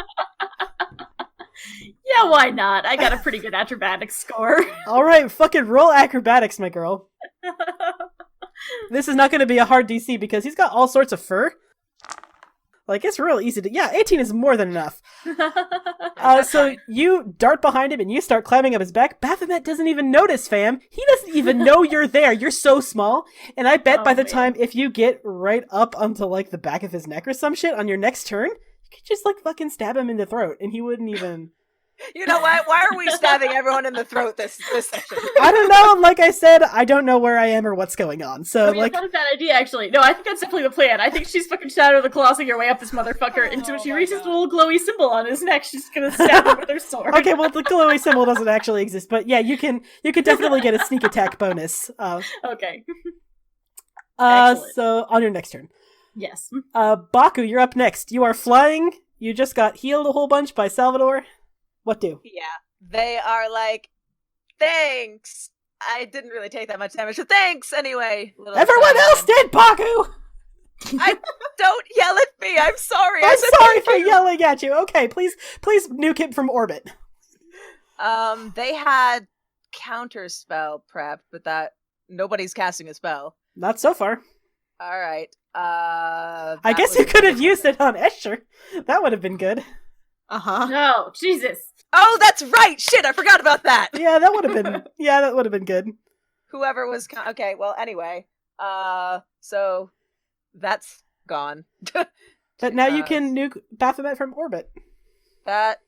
Yeah, why not? I got a pretty good acrobatics score. Alright, fucking roll acrobatics, my girl. This is not going to be a hard DC because he's got all sorts of fur. It's real easy to... Yeah, 18 is more than enough. So you dart behind him and you start climbing up his back. Baphomet doesn't even notice, fam. He doesn't even know you're there. You're so small. And I bet by the time, if you get right up onto, the back of his neck or some shit on your next turn, you could just, fucking stab him in the throat and he wouldn't even... You know what? Why are we stabbing everyone in the throat this session? I don't know. Like I said, I don't know where I am or what's going on. So, it's not a bad idea, actually. No, I think that's definitely the plan. I think she's fucking Shadow the Colossus your way up this motherfucker until she reaches the little glowy symbol on his neck. She's gonna stab him with her sword. Okay, well, the glowy symbol doesn't actually exist, but yeah, you can definitely get a sneak attack bonus. Okay. So on your next turn. Yes. Baku, you're up next. You are flying. You just got healed a whole bunch by Salvador. What do? Yeah. They are like, thanks. I didn't really take that much damage, so thanks anyway. Everyone else did, Baku! Don't yell at me. I'm sorry. I'm sorry for yelling at you. Okay, please nuke him from orbit. They had counter spell prepped, but that nobody's casting a spell. Not so far. All right. I guess you could have used it on Escher. That would have been good. No, Jesus. Oh, that's right. Shit, I forgot about that. Yeah, that would have been. Yeah, that would have been good. Whoever was okay. Well, anyway. So that's gone. But now you can nuke Baphomet from orbit. That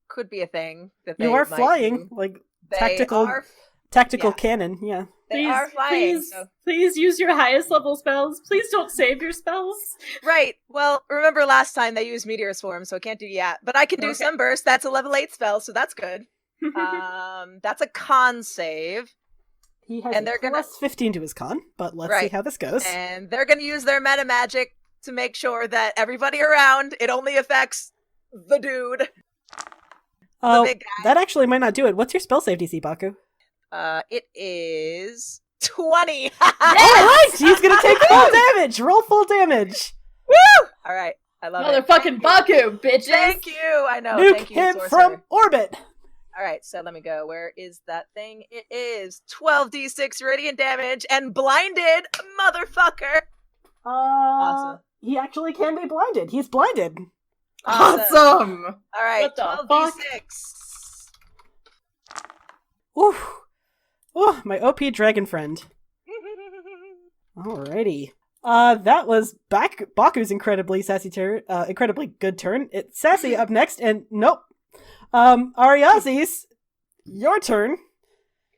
could be a thing. That you are flying, like tactical cannon. Yeah. They are flying. Please use your highest level spells. Please don't save your spells. Right. Well, remember last time they used Meteor Swarm, so I can't do yet. But I can do Sunburst. That's a level 8 spell, so that's good. That's a con save. He has plus 15 to his con, but let's see how this goes. And they're going to use their meta magic to make sure that everybody around, it only affects the dude. Oh, that actually might not do it. What's your spell save DC, Baku? It is 20. Yes! Alright, he's gonna take full damage! Roll full damage! Woo! Alright, I love it. Motherfucking Baku, bitches! Thank you! I know, Nuke thank you, him sorcerer. from orbit! Alright, so let me go. Where is that thing? It is 12d6 radiant damage and blinded, motherfucker! Awesome. He actually can be blinded. He's blinded. Awesome! Alright, 12d6. Ooh. Oh, my OP dragon friend. Alrighty. That was Baku's incredibly good turn. It's Sassy up next, and nope. Ariazis, your turn.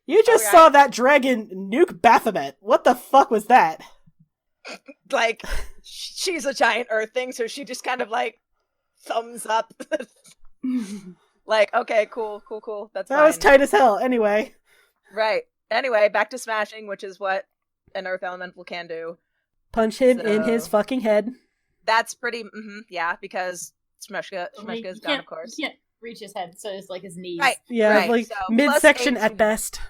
You just saw that dragon nuke Baphomet. What the fuck was that? Like, she's a giant earth thing, so she just kind of like thumbs up. Like, okay, cool. That's fine. That was tight as hell, anyway. Right. Anyway, back to smashing, which is what an earth elemental can do. Punch him in his fucking head. That's pretty, yeah, because Shmeshka is gone, of course. You can't reach his head, so it's like his knees. Right. Yeah, right. like so midsection at best.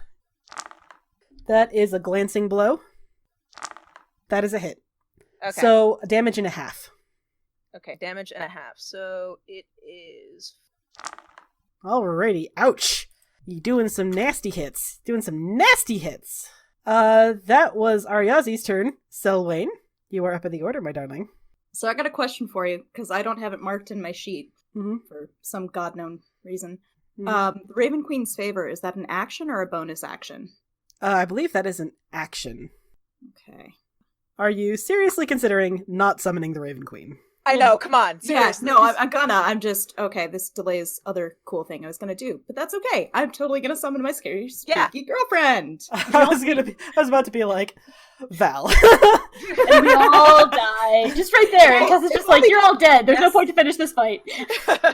That is a glancing blow. That is a hit. Okay. So, damage and a half. Okay, damage and a half. So, it is... Alrighty, ouch! You doing some nasty hits. That was Ariazi's turn. Selwyn, you are up in the order, my darling. So I got a question for you, because I don't have it marked in my sheet for some god-known reason. The Raven Queen's Favor, is that an action or a bonus action? I believe that is an action. Okay. Are you seriously considering not summoning the Raven Queen? I know, come on. Seriously. Yeah, no, I'm just, okay, this delays other cool thing I was gonna do, but that's okay. I'm totally gonna summon my scary, spooky girlfriend. I was about to be like, Val. And we all die. Just right there. And Tessa's just like, you're all dead. There's no point to finish this fight.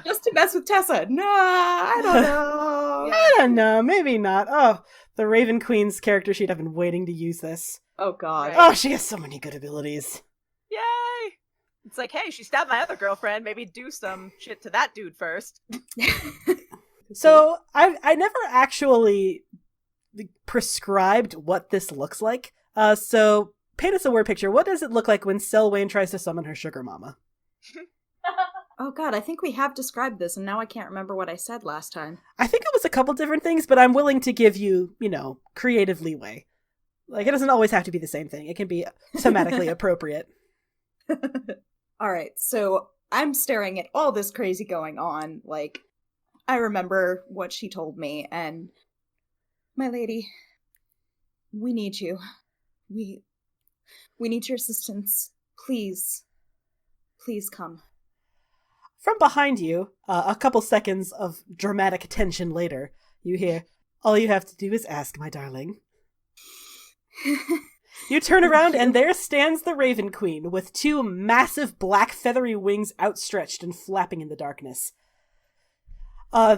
Just to mess with Tessa. No, I don't know. I don't know, maybe not. Oh, the Raven Queen's character sheet, I've been waiting to use this. Oh god. Oh, she has so many good abilities. Yay! It's like, hey, she stabbed my other girlfriend. Maybe do some shit to that dude first. So, I never actually prescribed what this looks like. So, paint us a word picture. What does it look like when Selwyn tries to summon her sugar mama? Oh god, I think we have described this, and now I can't remember what I said last time. I think it was a couple different things, but I'm willing to give you, creative leeway. Like, it doesn't always have to be the same thing. It can be thematically appropriate. Alright, so I'm staring at all this crazy going on. Like, I remember what she told me, and my lady, we need you. We need your assistance. Please come. From behind you, a couple seconds of dramatic tension later, you hear, "All you have to do is ask, my darling." You turn around and there stands the Raven Queen with two massive black feathery wings outstretched and flapping in the darkness.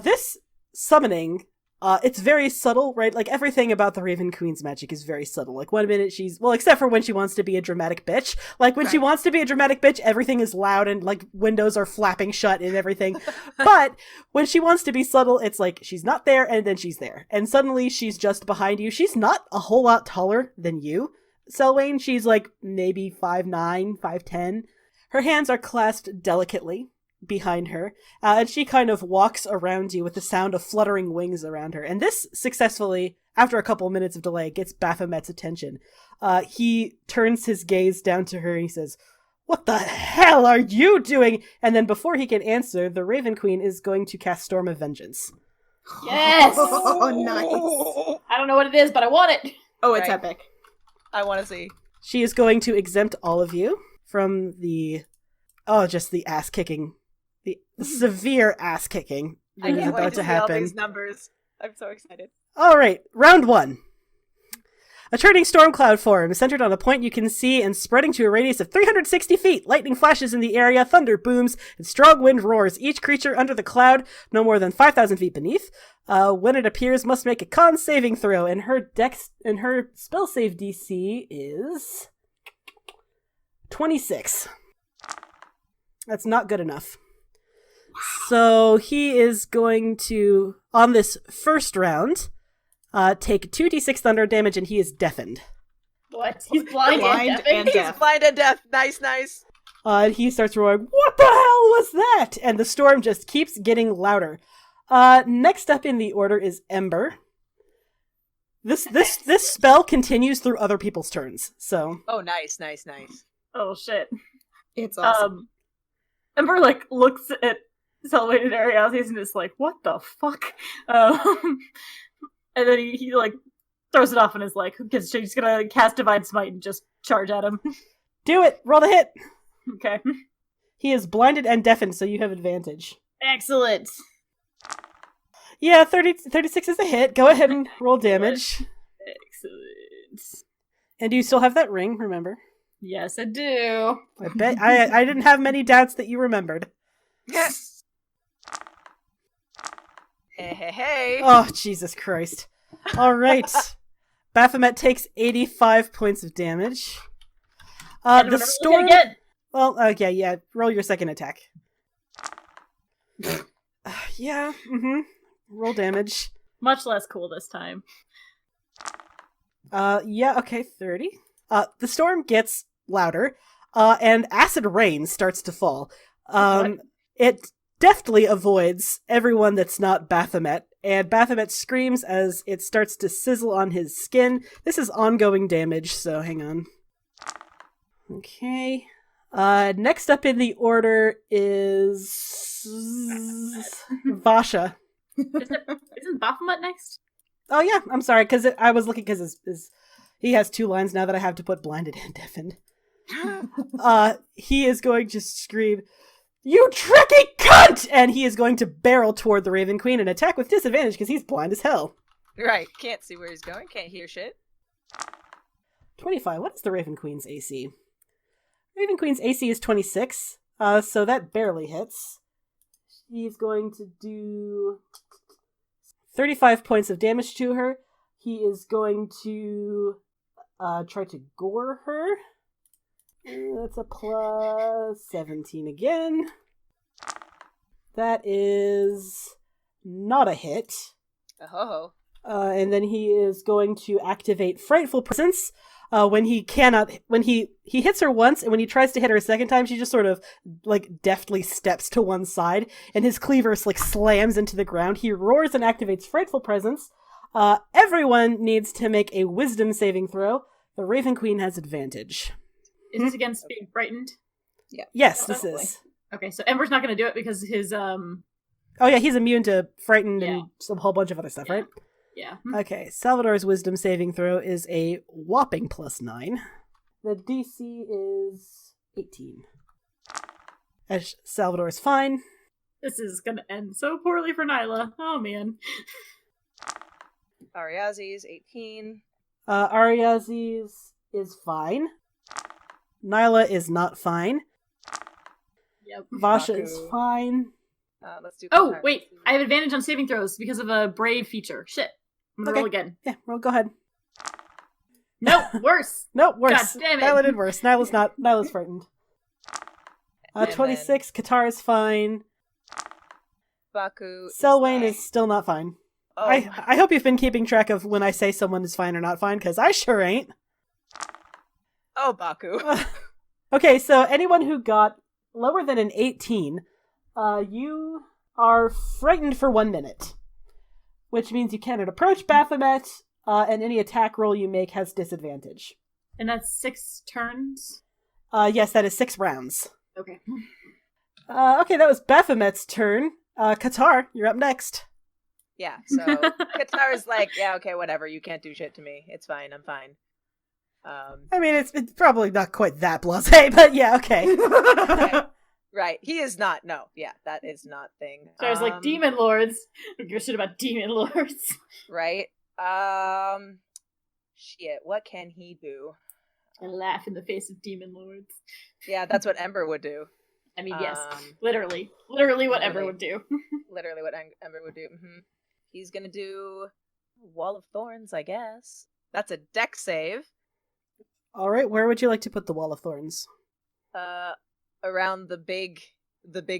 This summoning, it's very subtle, right? Like, everything about the Raven Queen's magic is very subtle. Like, one minute well, except for when she wants to be a dramatic bitch. Like, when she wants to be a dramatic bitch, everything is loud and, like, windows are flapping shut and everything. But when she wants to be subtle, it's like, she's not there and then she's there. And suddenly she's just behind you. She's not a whole lot taller than you, Selwyn. She's, like, maybe 5'9", 5'10". Her hands are clasped delicately behind her, and she kind of walks around you with the sound of fluttering wings around her. And this successfully, after a couple of minutes of delay, gets Baphomet's attention. He turns his gaze down to her and he says, "What the hell are you doing?" And then before he can answer, the Raven Queen is going to cast Storm of Vengeance. Yes! Oh, nice. I don't know what it is, but I want it. Oh, it's epic. I want to see. She is going to exempt all of you from the ass-kicking. The severe ass-kicking that is about to happen. All these numbers. I'm so excited. All right, round 1. A turning storm cloud forms, centered on a point you can see and spreading to a radius of 360 feet. Lightning flashes in the area, thunder booms, and strong wind roars. Each creature under the cloud, no more than 5,000 feet beneath, when it appears, must make a con saving throw, and her spell save DC is 26. That's not good enough. So he is going to, on this first round, take 2d6 thunder damage, and he is deafened. What? He's blind and deaf. He's blind and deaf. Nice. And he starts roaring, "What the hell was that?" And the storm just keeps getting louder. Next up in the order is Ember. This spell continues through other people's turns. So. Oh, nice. Oh shit! It's awesome. Ember looks at Selwyn and Ariasis and is like, "What the fuck?" And then he throws it off and is like, because she's gonna cast Divine Smite and just charge at him. Do it! Roll the hit! Okay. He is blinded and deafened, so you have advantage. Excellent. Yeah, 36 is a hit. Go ahead and roll damage. Excellent. And you still have that ring, remember? Yes, I do. I bet I didn't have many doubts that you remembered. Yes. Hey. Oh, Jesus Christ. All right. Baphomet takes 85 points of damage. The storm... Well, okay, yeah. Roll your second attack. Yeah, Roll damage. Much less cool this time. Yeah, okay, 30. The storm gets louder, and acid rain starts to fall. It deftly avoids everyone that's not Baphomet, and Baphomet screams as it starts to sizzle on his skin. This is ongoing damage, so hang on. Okay. Next up in the order is Vasha. Isn't Baphomet next? Oh yeah, I'm sorry, because I was looking because he has 2 lines now that I have to put blinded and deafened. He is going to scream, "You tricky cunt!" And he is going to barrel toward the Raven Queen and attack with disadvantage because he's blind as hell. Right, can't see where he's going, can't hear shit. 25, what is the Raven Queen's AC? Raven Queen's AC is 26, so that barely hits. He's going to do 35 points of damage to her. He is going to try to gore her. That's a plus 17 again. That is not a hit. Oh. And then he is going to activate Frightful Presence. When he hits her once, and when he tries to hit her a second time, she just sort of, deftly steps to one side, and his cleaver, slams into the ground. He roars and activates Frightful Presence. Everyone needs to make a Wisdom saving throw. The Raven Queen has advantage. Is this against being frightened? Yeah. Yes, this is. Okay, so Ember's not going to do it because his, Oh yeah, he's immune to frightened and a whole bunch of other stuff, right? Yeah. Okay, Salvador's Wisdom saving throw is a whopping +9. The DC is 18. As Salvador is fine. This is gonna end so poorly for Nyla. Oh, man. Ariazi's 18. Ariazi's is fine. Nyla is not fine. Yep. Vasha is fine. Let's do. Oh, wait. I have advantage on saving throws because of a brave feature. Shit. I'm gonna roll again. Yeah, roll, go ahead. Nope, worse. Nope, worse. God damn it. Nyla did worse. Nyla's frightened. 26, Qatar is fine. Baku. Selwyn is still not fine. Oh. I hope you've been keeping track of when I say someone is fine or not fine, because I sure ain't. Oh, Baku. Okay, so anyone who got lower than an 18, you are frightened for 1 minute, which means you cannot approach Baphomet, and any attack roll you make has disadvantage. And that's 6 turns? Yes, that is 6 rounds. Okay. Okay, that was Baphomet's turn. Qatar, you're up next. Yeah, so Qatar's like, yeah, okay, whatever. You can't do shit to me. It's fine. I'm fine. I mean, it's probably not quite that blasé, but yeah, okay. Right. He is not. No. Yeah, that is not thing. So I was like, demon lords. I don't give a shit about demon lords. Right. Shit. What can he do? I laugh in the face of demon lords. Yeah, that's what Ember would do. I mean, yes. Literally what Ember would do. Literally what Ember would do. Mm-hmm. He's gonna do Wall of Thorns, I guess. That's a dex save. Alright, where would you like to put the Wall of Thorns? Around the big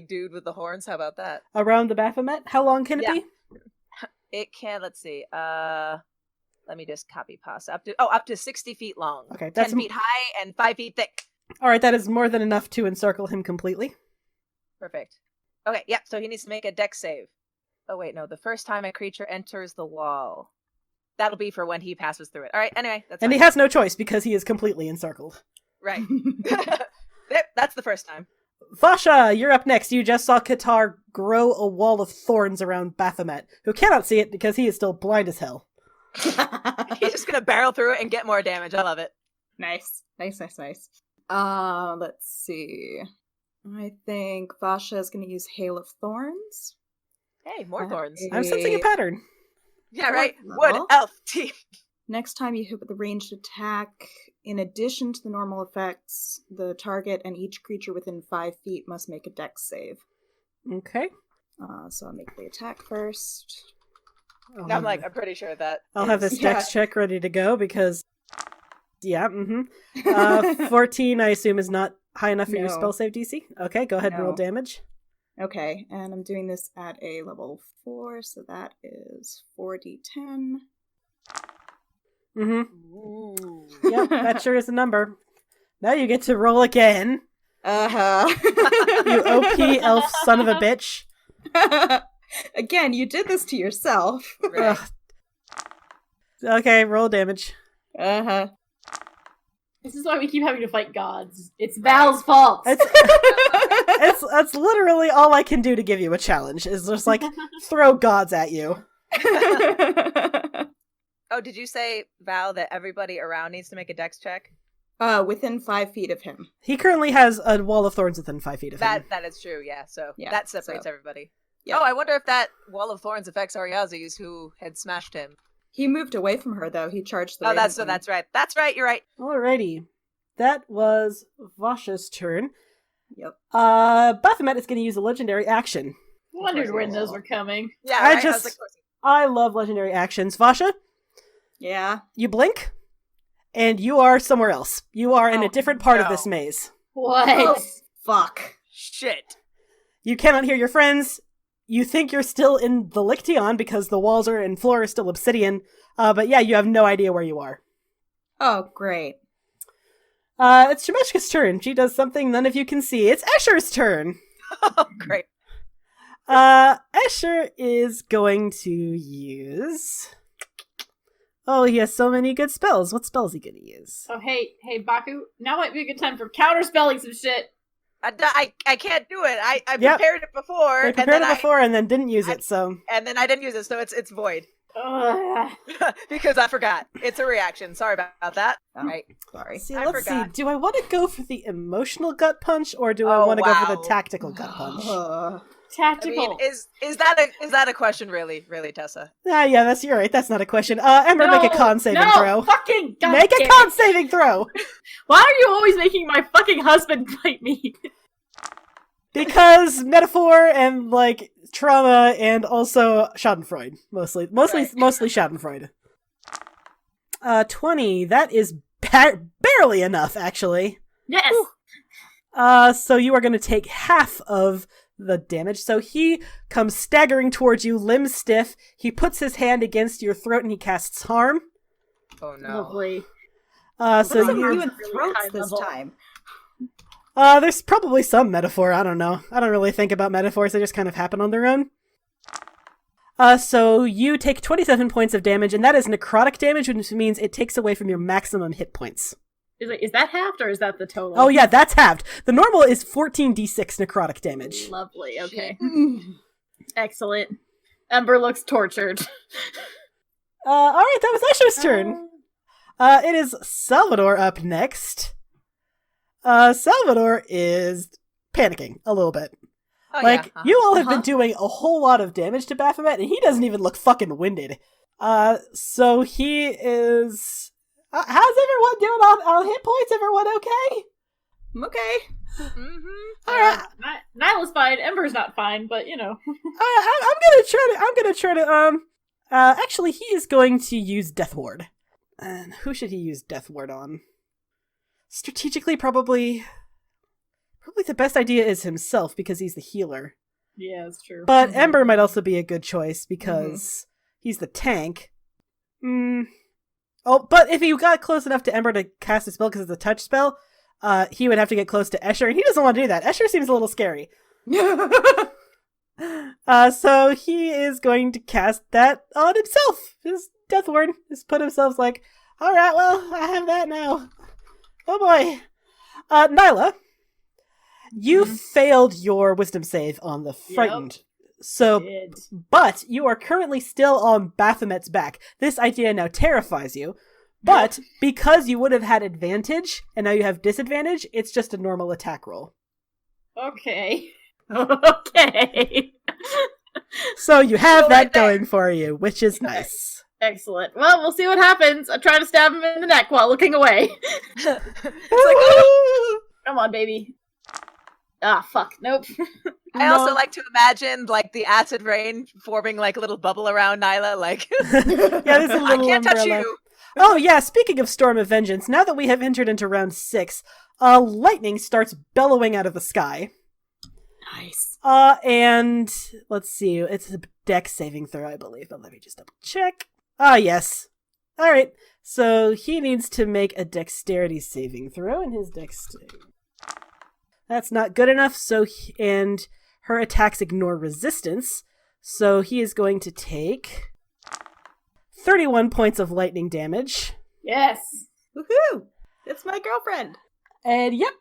dude with the horns. How about that? Around the Baphomet? How long can it be? It can, let's see. Let me just copy pasta. Up to 60 feet long. Okay, that's 10 feet high and 5 feet thick. Alright, that is more than enough to encircle him completely. Perfect. Okay, yeah, so he needs to make a dex save. Oh wait, no, the first time a creature enters the wall. That'll be for when he passes through it. Alright, anyway, that's And fine. he has no choice because he is completely encircled. Right. Yep, that's the first time. Vasha, you're up next. You just saw Qatar grow a wall of thorns around Baphomet, who cannot see it because he is still blind as hell. He's just gonna barrel through it and get more damage. I love it. Nice. Let's see. I think Vasha is going to use Hail of Thorns. Hey, more thorns. I'm sensing a pattern. Yeah, right. Wood, elf, teeth. Next time you hit with a ranged attack, in addition to the normal effects, the target and each creature within 5 feet must make a dex save. Okay. So I'll make the attack first. I'm pretty sure that. I'll have this dex check ready to go because... Yeah, 14, I assume, is not high enough for your spell save DC. Okay, go ahead and roll damage. Okay, and I'm doing this at a level 4, so that is 4d10. Ooh. Yep, that sure is a number. Now you get to roll again. You OP elf son of a bitch. Again, you did this to yourself. Right. Okay, roll damage. This is why we keep having to fight gods. It's Val's fault. That's literally all I can do to give you a challenge, is just like throw gods at you. Oh, did you say, Val, that everybody around needs to make a dex check? Within 5 feet of him. He currently has a wall of thorns within 5 feet of him. That is true, yeah. So that separates everybody. Yeah. Oh, I wonder if that wall of thorns affects Ariazi's, who had smashed him. He moved away from her, though. He charged the that's right. That's right, you're right. Alrighty. That was Vasha's turn. Yep. Baphomet is going to use a legendary action. Wondered when those were coming. Yeah, right? I love legendary actions. Vasha? Yeah? You blink, and you are somewhere else. You are in a different part of this maze. What? Oh, fuck. Shit. You cannot hear your friends. You think you're still in the Lyktion because the walls and floor are still obsidian. But yeah, you have no idea where you are. Oh, great. It's Shemeshka's turn. She does something none of you can see. It's Escher's turn. Oh, great. Escher is going to use... Oh, he has so many good spells. What spells is he going to use? Oh, hey, Baku. Now might be a good time for counterspelling some shit. I can't do it. I prepared it before. I prepared it before and then didn't use it, so... And then I didn't use it, so it's void. Because I forgot. It's a reaction. Sorry about that. Oh, right. Sorry. See, let's see. Do I want to go for the emotional gut punch or do I want to go for the tactical gut punch? Tactical. I mean, is that a question, really, Tessa? Yeah, you're right. That's not a question. Ember, make a con saving throw. Fucking God make a con saving throw. Why are you always making my fucking husband fight me? Because metaphor and like trauma and also Schadenfreude, mostly Schadenfreude. 20. That is barely enough, actually. Yes. So you are going to take half of the damage. So he comes staggering towards you, limbs stiff. He puts his hand against your throat and he casts harm. Oh no! Lovely. So you and throats this time. There's probably some metaphor. I don't know. I don't really think about metaphors. They just kind of happen on their own. So you take 27 points of damage, and that is necrotic damage, which means it takes away from your maximum hit points. Is that halved, or is that the total? Oh yeah, that's halved. The normal is 14d6 necrotic damage. Lovely, okay. Excellent. Ember looks tortured. Alright, that was Escher's turn. It is Salvador up next. Salvador is panicking a little bit. You all have been doing a whole lot of damage to Baphomet, and he doesn't even look fucking winded. So he is... how's everyone doing on hit points? Everyone okay? I'm okay. Mm-hmm. Alright. Nyla's fine, Ember's not fine, but, you know. I'm gonna try to, actually, he is going to use Death Ward. And who should he use Death Ward on? Strategically, probably the best idea is himself, because he's the healer. Yeah, that's true. But Ember might also be a good choice, because he's the tank. Oh, but if he got close enough to Ember to cast a spell because it's a touch spell, he would have to get close to Escher, and he doesn't want to do that. Escher seems a little scary. So he is going to cast that on himself. His Death Ward. Just put himself like, alright, well, I have that now. Oh boy. Nyla, you failed your wisdom save on the frightened. Yep. So, but you are currently still on Baphomet's back. This idea now terrifies you. But because you would have had advantage, and now you have disadvantage, it's just a normal attack roll. Okay. Okay. So you have that going for you, which is nice. Excellent. Well, we'll see what happens. I try to stab him in the neck while looking away. It's like, oh! Come on, baby. Ah, fuck. Nope. I also like to imagine, like, the acid rain forming, like, a little bubble around Nyla, like... yeah, there's a little I can't umbrella. Touch you! Oh, yeah, speaking of Storm of Vengeance, now that we have entered into round 6, lightning starts bellowing out of the sky. Nice. And, let's see, it's a dex saving throw, I believe, but let me just double check. Ah, yes. Alright, so he needs to make a dexterity saving throw, and his dexterity... That's not good enough, and her attacks ignore resistance, so he is going to take 31 points of lightning damage. Yes! Woohoo! It's my girlfriend! And yep,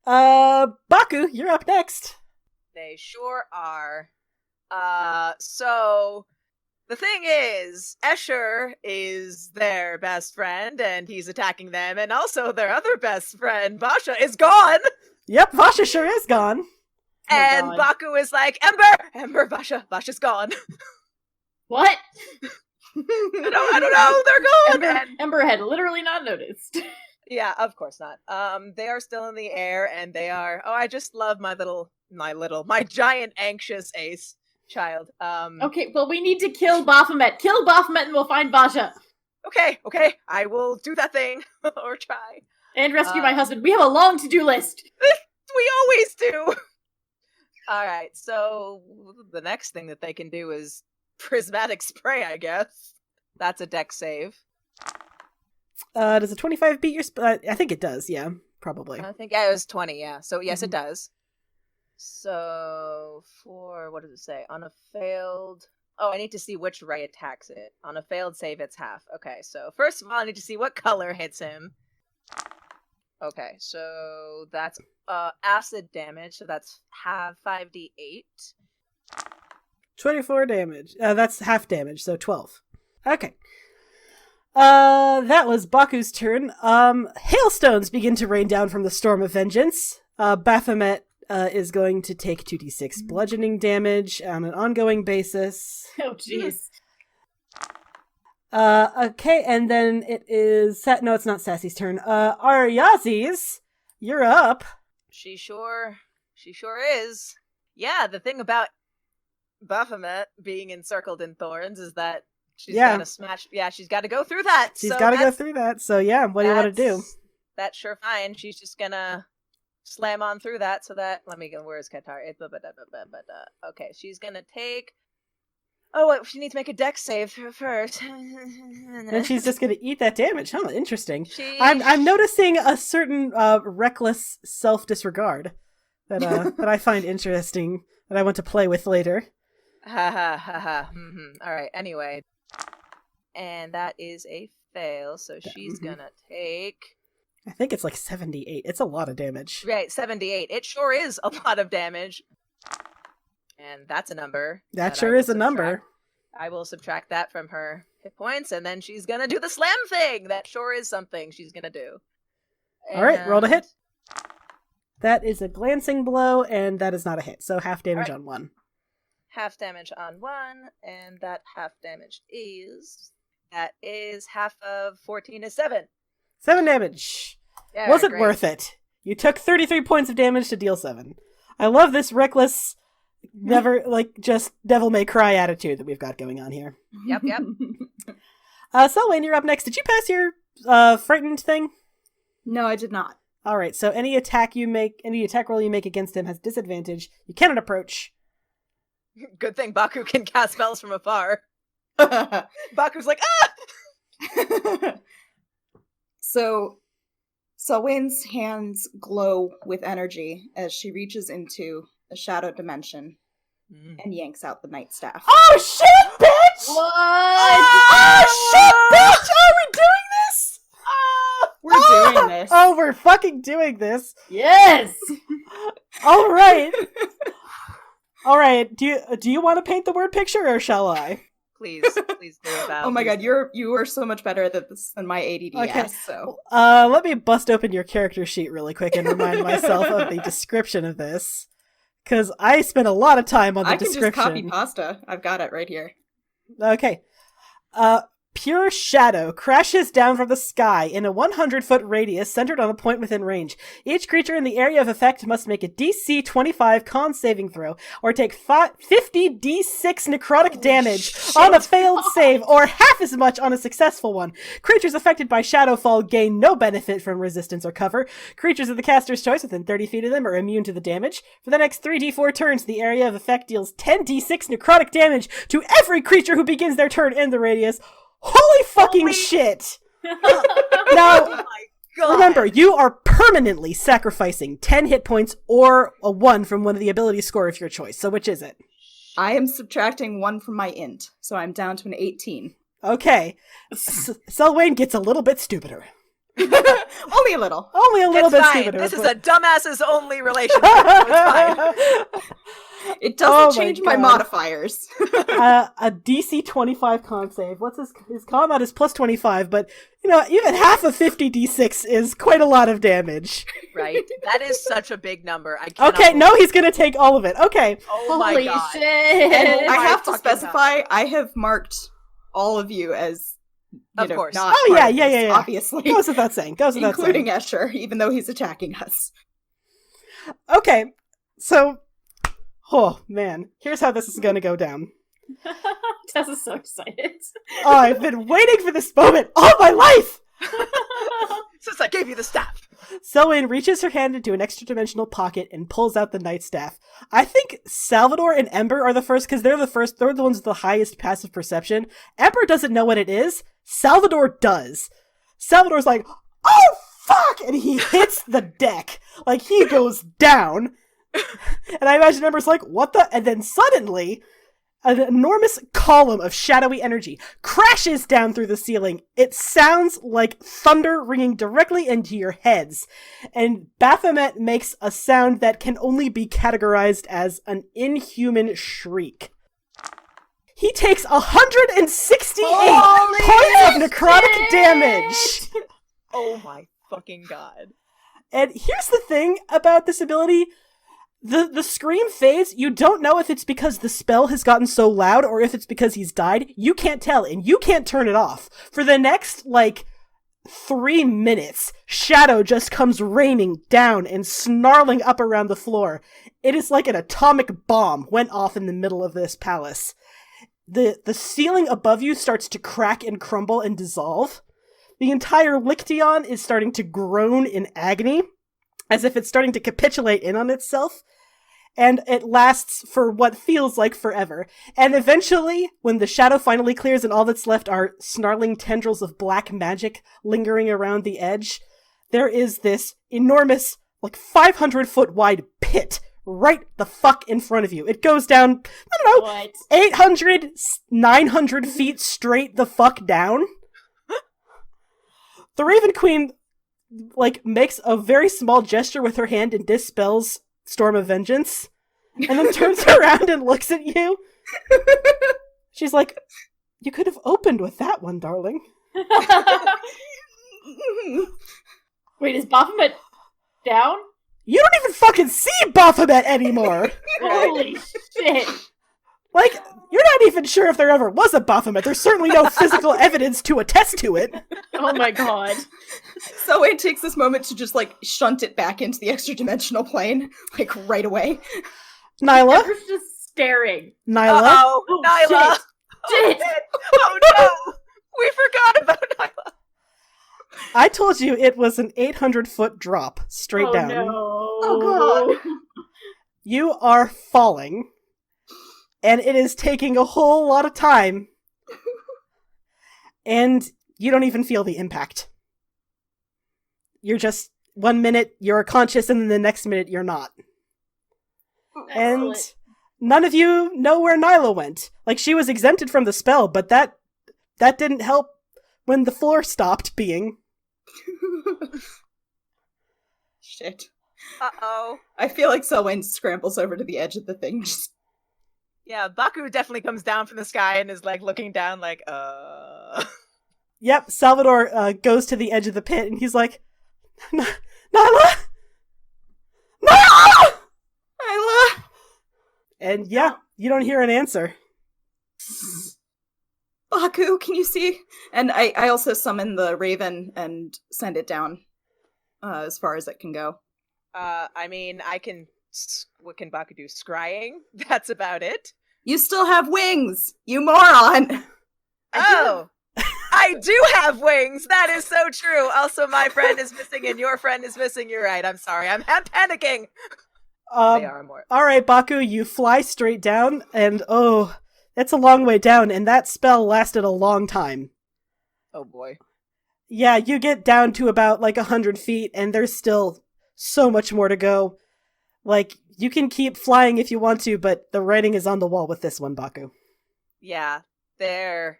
Baku, you're up next. They sure are. So, the thing is, Escher is their best friend, and he's attacking them, and also their other best friend, Basha, is gone! Yep, Basha sure is gone. And Baku is like, Ember, Basha's gone. What? I don't know, they're gone! Ember had literally not noticed. Yeah, of course not. They are still in the air, and they are, I just love my giant anxious ace child. Okay, well, we need to kill Baphomet. Kill Baphomet and we'll find Basha. Okay, I will do that thing, or try. And rescue my husband. We have a long to-do list. We always do. Alright, so the next thing that they can do is prismatic spray, I guess. That's a dex save. Does a 25 beat your I think it does, yeah, probably. I think it was 20, yeah. So yes, it does. So what does it say? On a failed... Oh, I need to see which ray attacks it. On a failed save, it's half. Okay, so first of all, I need to see what color hits him. Okay, so that's acid damage, so that's half 5d8. 24 damage. That's half damage, so 12. Okay. That was Baku's turn. Hailstones begin to rain down from the Storm of Vengeance. Baphomet is going to take 2d6 bludgeoning damage on an ongoing basis. Oh, jeez. Okay, and then it is... No, it's not Sassy's turn. Ariazis, you're up. She sure is. Yeah, the thing about Baphomet being encircled in thorns is that she's gotta smash... Yeah, she's gotta go through that. She's gotta go through that, so yeah, what do you want to do? That's sure fine. She's just gonna slam on through that so that... Let me go, where's Qatar? Okay, she's gonna take... Oh, wait, she needs to make a dex save first. And she's just going to eat that damage. Huh, interesting. I'm noticing a certain reckless self-disregard that I find interesting that I want to play with later. Ha ha ha ha. All right, anyway. And that is a fail, so she's going to take... I think it's like 78. It's a lot of damage. Right, 78. It sure is a lot of damage. And that's a number. That sure is a number. I will subtract that from her hit points, and then she's gonna do the slam thing. That sure is something she's gonna do. All right, roll to hit. That is a glancing blow, and that is not a hit. So half damage on 1. Half damage on 1, and that half damage is... That is half of 14 is 7. 7 damage. Yeah, was it worth it? You took 33 points of damage to deal 7. I love this reckless... Never, just devil may cry attitude that we've got going on here. Yep. Selwyn, you're up next. Did you pass your frightened thing? No, I did not. All right, so any attack roll you make against him has disadvantage. You cannot approach. Good thing Baku can cast spells from afar. Baku's like, ah! So, Selwyn's hands glow with energy as she reaches into a shadow dimension and yanks out the night staff. Oh shit, bitch! What? Oh shit, bitch! Are we doing this? We're doing this. Oh, we're fucking doing this. Yes! All right. All right. Do you want to paint the word picture, or shall I? Please do that. Oh my god, you are so much better at this than my ADD. Okay. So let me bust open your character sheet really quick and remind myself of the description of this. Because I spent a lot of time on the description. I can just copy pasta. I've got it right here. Okay. Pure shadow crashes down from the sky in a 100-foot radius centered on a point within range. Each creature in the area of effect must make a DC 25 con saving throw or take 50 D6 necrotic damage on a failed save or half as much on a successful one. Creatures affected by Shadowfall gain no benefit from resistance or cover. Creatures of the caster's choice within 30 feet of them are immune to the damage. For the next 3d4 turns, the area of effect deals 10 D6 necrotic damage to every creature who begins their turn in the radius. Holy fucking shit! Now, oh my God. Remember, you are permanently sacrificing 10 hit points or a 1 from one of the ability score of your choice. So which is it? I am subtracting 1 from my int, so I'm down to an 18. Okay. Selwyn gets a little bit stupider. Only a little. Only a little bit stupider. This is a dumbasses only relationship. It's fine. It doesn't change my modifiers. A DC 25 con save. What's his combat is plus 25, but even half of 50 D6 is quite a lot of damage. Right. That is such a big number. Okay, no, he's gonna take all of it. Okay. Oh my God. Holy shit. And I have to specify, I have marked all of you as of course. Not yeah. Obviously. Goes without saying. Including Escher, even though he's attacking us. Okay. So oh man, here's how this is gonna go down. Tess is so excited. Oh, I've been waiting for this moment all my life! Since I gave you the staff. Selwyn reaches her hand into an extra-dimensional pocket and pulls out the night staff. I think Salvador and Ember are the first, because they're the ones with the highest passive perception. Ember doesn't know what it is. Salvador does. Salvador's like, oh fuck! And he hits the deck. Like, he goes down. And I imagine Ember's like, what the? And then suddenly, an enormous column of shadowy energy crashes down through the ceiling. It sounds like thunder ringing directly into your heads. And Baphomet makes a sound that can only be categorized as an inhuman shriek. He takes 168 points of necrotic damage. Oh my fucking God. And here's the thing about this ability. The scream fades. You don't know if it's because the spell has gotten so loud or if it's because he's died. You can't tell, and you can't turn it off. For the next, 3 minutes, shadow just comes raining down and snarling up around the floor. It is like an atomic bomb went off in the middle of this palace. The ceiling above you starts to crack and crumble and dissolve. The entire Lyktion is starting to groan in agony, as if it's starting to capitulate in on itself. And it lasts for what feels like forever. And eventually, when the shadow finally clears and all that's left are snarling tendrils of black magic lingering around the edge, there is this enormous, 500-foot wide pit right the fuck in front of you. It goes down, 800, 900 feet straight the fuck down. The Raven Queen, makes a very small gesture with her hand and dispels Storm of Vengeance, and then turns around and looks at you. She's like, you could have opened with that one, darling. Wait, is Baphomet down? You don't even fucking see Baphomet anymore! Holy shit. You're not even sure if there ever was a Baphomet. There's certainly no physical evidence to attest to it. Oh my god. So it takes this moment to just, shunt it back into the extra-dimensional plane, right away. Nyla? Everyone's just staring. Nyla? Oh, Nyla! Shit! Oh no! We forgot about Nyla! I told you it was an 800-foot drop, straight down. No. Oh god. You are falling. And it is taking a whole lot of time. And you don't even feel the impact. You're just, 1 minute you're conscious and then the next minute you're not. Excellent. And none of you know where Nyla went. She was exempted from the spell, but that didn't help when the floor stopped being. Shit. Uh-oh. I feel like Selwyn scrambles over to the edge of the thing, just... Yeah, Baku definitely comes down from the sky and is looking down Yep, Salvador goes to the edge of the pit and he's like, Nyla! Nyla! Nyla! And yeah, you don't hear an answer. Baku, can you see? And I also summon the raven and send it down as far as it can go. I can... What can Baku do? Scrying? That's about it. You still have wings, you moron! Oh! I do have wings! That is so true! Also, my friend is missing and your friend is missing. You're right, I'm sorry. I'm panicking! They are more. Alright, Baku, you fly straight down, and it's a long way down, and that spell lasted a long time. Oh boy. Yeah, you get down to about 100 feet, and there's still so much more to go. You can keep flying if you want to, but the writing is on the wall with this one, Baku. Yeah, they're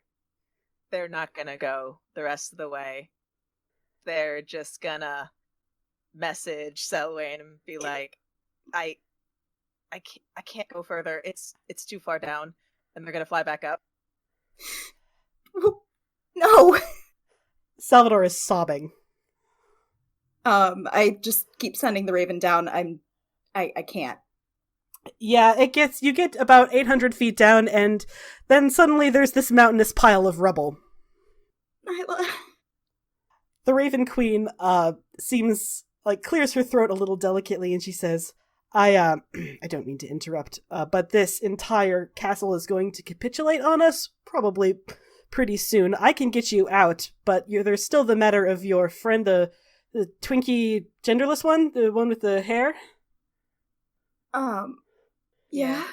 not gonna go the rest of the way. They're just gonna message Selwyn and be like, I can't go further. It's too far down. And they're gonna fly back up. No! Salvador is sobbing. I just keep sending the raven down. I can't. Yeah, you get about 800 feet down, and then suddenly there's this mountainous pile of rubble. Nyla. The Raven Queen, seems, clears her throat a little delicately, and she says, I don't mean to interrupt, but this entire castle is going to capitulate on us, probably pretty soon. I can get you out, but there's still the matter of your friend, the twinkie genderless one, the one with the hair. Yeah.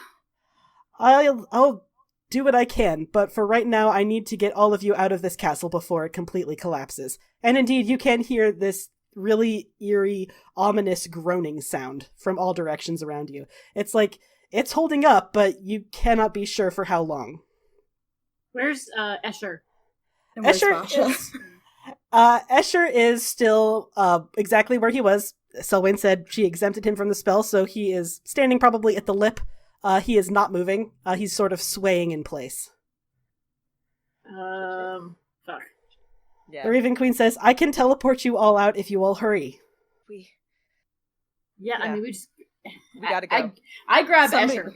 I'll do what I can, but for right now I need to get all of you out of this castle before it completely collapses. And indeed, you can hear this really eerie, ominous groaning sound from all directions around you. It's it's holding up, but you cannot be sure for how long. Where's Escher? Escher is still exactly where he was. Selwyn said she exempted him from the spell, so he is standing probably at the lip. He is not moving. He's sort of swaying in place. Fuck. Yeah. The Raven Queen says, I can teleport you all out if you all hurry. Yeah, I mean, We gotta go. I grab Escher.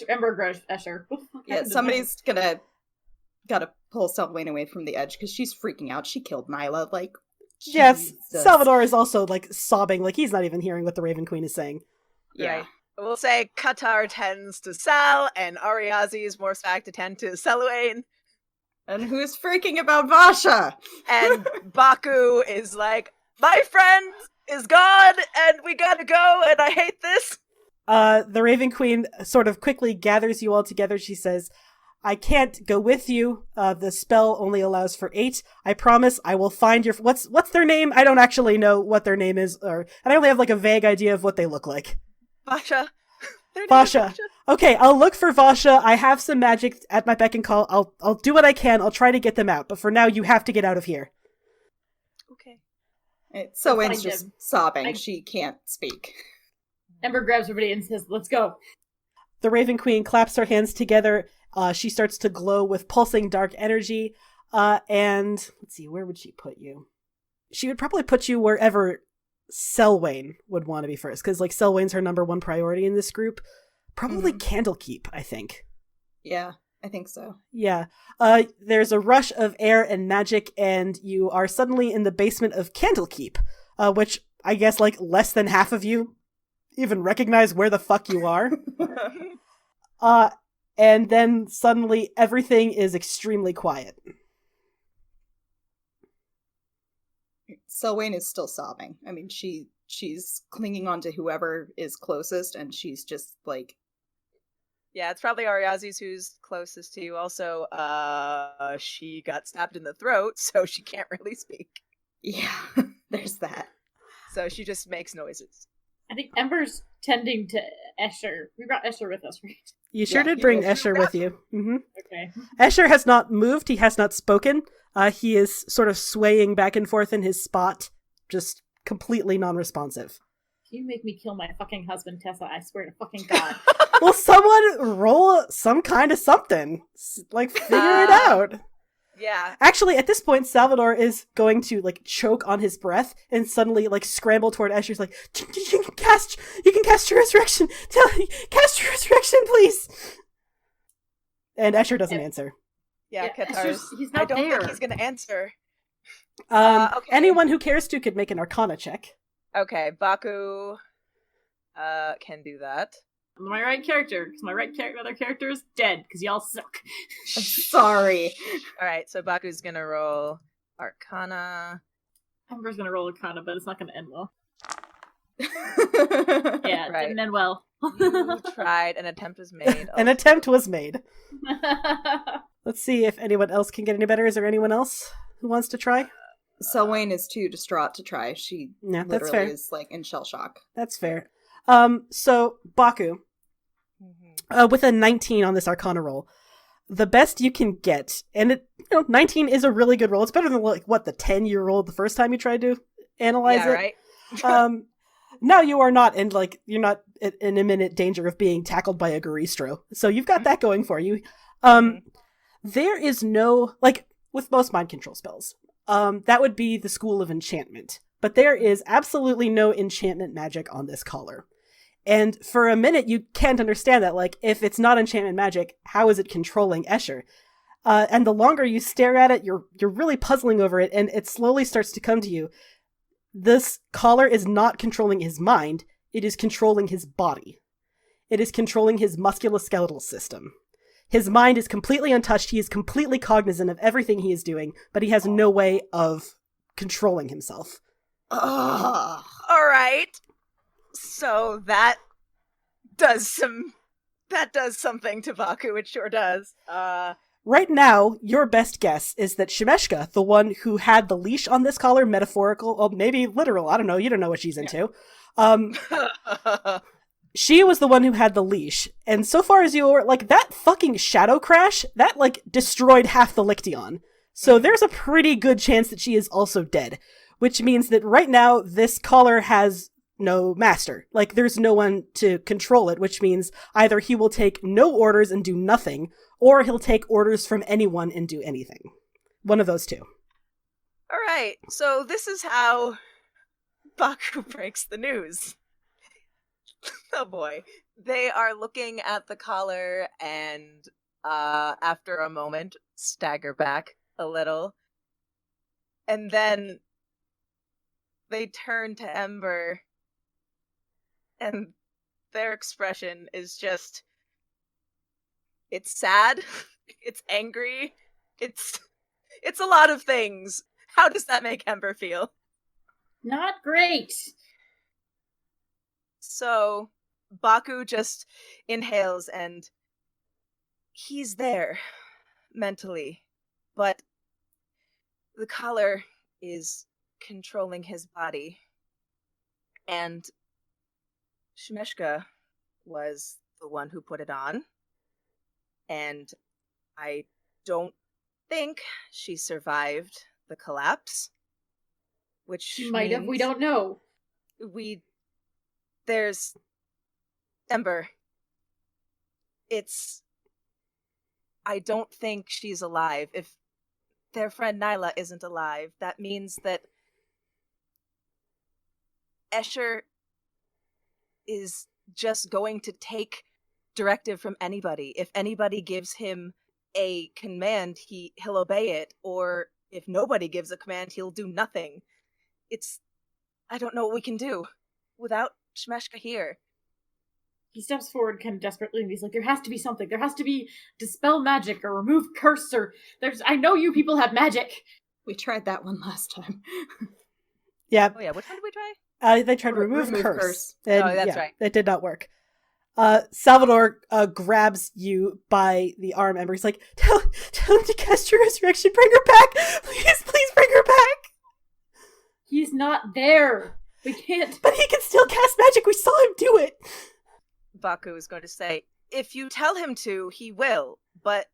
Ember grabs Escher. Yeah, somebody's gotta pull Selwyn away from the edge because she's freaking out. She killed Nyla, like. Yes, Jesus. Salvador is also, like, sobbing, like he's not even hearing what the Raven Queen is saying. Yeah. Right. We'll say Qatar tends to Sal, and Ariazi's more fact to tend to Selwyn. And who's freaking about Vasha? And Baku is like, my friend is gone, and we gotta go, and I hate this. The Raven Queen sort of quickly gathers you all together. She says, I can't go with you. The spell only allows for 8. I promise I will find your... What's their name? I don't actually know what their name is, and I only have, like, a vague idea of what they look like. Vasha. Vasha. Okay, I'll look for Vasha. I have some magic at my beck and call. I'll do what I can. I'll try to get them out. But for now, you have to get out of here. Okay. Selwyn's just sobbing. She can't speak. Ember grabs everybody and says, let's go. The Raven Queen claps her hands together. She starts to glow with pulsing dark energy. And let's see, where would she put you? She would probably put you wherever Selwyn would want to be first, because, like, Selwyn's her number 1 priority in this group. Probably Candlekeep, I think. Yeah, I think so. Yeah. There's a rush of air and magic, and you are suddenly in the basement of Candlekeep, which I guess, like, less than half of you even recognize where the fuck you are. And then suddenly everything is extremely quiet. Selwyn is still sobbing. I mean, she's clinging on to whoever is closest, and she's just like... Yeah, it's probably Ariazi's who's closest to you. Also, she got stabbed in the throat, so she can't really speak. Yeah, there's that. So she just makes noises. I think Ember's tending to Escher. We brought Escher with us, right? You sure did bring Escher with you. Mm-hmm. Okay. Escher has not moved. He has not spoken. He is sort of swaying back and forth in his spot, just completely non-responsive. You make me kill my fucking husband, Tessa. I swear to fucking God. Will someone roll some kind of something? Like, figure it out. Yeah. Actually, at this point, Salvador is going to, like, choke on his breath and suddenly, like, scramble toward Escher. He's like, you can cast your resurrection. Cast your resurrection, please. And Escher doesn't answer. Yeah, Qatar's. He's not I don't there. think he's gonna answer. Okay. Anyone who cares to could make an Arcana check. Okay, Baku can do that. My right character, because my other character is dead, because y'all suck. Sorry. Alright, so Baku's gonna roll Arcana. Ember's gonna roll Arcana, but it's not gonna end well. Yeah, Yeah, it didn't end well. You tried, an attempt was made. An attempt was made. Let's see if anyone else can get any better. Is there anyone else who wants to try? Selwyn is too distraught to try. She that's literally fair. is, like, in shell shock. That's fair. So, Baku, with a 19 on this Arcana roll, the best you can get, and 19 is a really good roll. It's better than, like, what, the 10 you rolled the first time you tried to analyze it? Right? Now you are not you're not in imminent danger of being tackled by a Garistro. So you've got that going for you. There is no, like, with most mind control spells, that would be the School of Enchantment. But there is absolutely no enchantment magic on this collar. And for a minute, you can't understand that. Like, if it's not enchantment magic, how is it controlling Escher? And the longer you stare at it, you're really puzzling over it, and it slowly starts to come to you. This collar is not controlling his mind, it is controlling his body. It is controlling his musculoskeletal system. His mind is completely untouched, he is completely cognizant of everything he is doing, but he has no way of controlling himself. Alright. So that does something to Baku, it sure does. Right now, your best guess is that Shemeshka, the one who had the leash on this collar, metaphorical, or maybe literal, I don't know, you don't know what she's into. She was the one who had the leash, and so far as you were, like, that fucking shadow crash, that, like, destroyed half the Lyktion. So there's a pretty good chance that she is also dead, which means that right now, this collar has no master. Like, there's no one to control it, which means either he will take no orders and do nothing, or he'll take orders from anyone and do anything. One of those two. Alright, so this is how Baku breaks the news. Oh boy. They are looking at the collar and, after a moment, stagger back a little. And then they turn to Ember, and their expression is just... It's sad. It's angry. It's a lot of things. How does that make Ember feel? Not great. So, Baku just inhales, and he's there, mentally, but the collar is controlling his body, and Shemeshka was the one who put it on, and I don't think she survived the collapse, which She might have, we don't know. There's Ember. I don't think she's alive. If their friend Nyla isn't alive, that means that Escher is just going to take directive from anybody. If anybody gives him a command, he'll obey it, or if nobody gives a command, he'll do nothing. I don't know what we can do without Shemeshka here. He steps forward kind of desperately, and he's like, there has to be something. There has to be dispel magic or remove curse, or I know you people have magic. We tried that one last time. Yeah. Oh yeah, which one did we try? They tried remove curse. And, that's right. It did not work. Salvador grabs you by the arm, Ember. He's like, tell him to cast your resurrection. Bring her back. Please bring her back. He's not there. We can't. But he can still cast magic. We saw him do it. Baku is going to say, if you tell him to, he will, but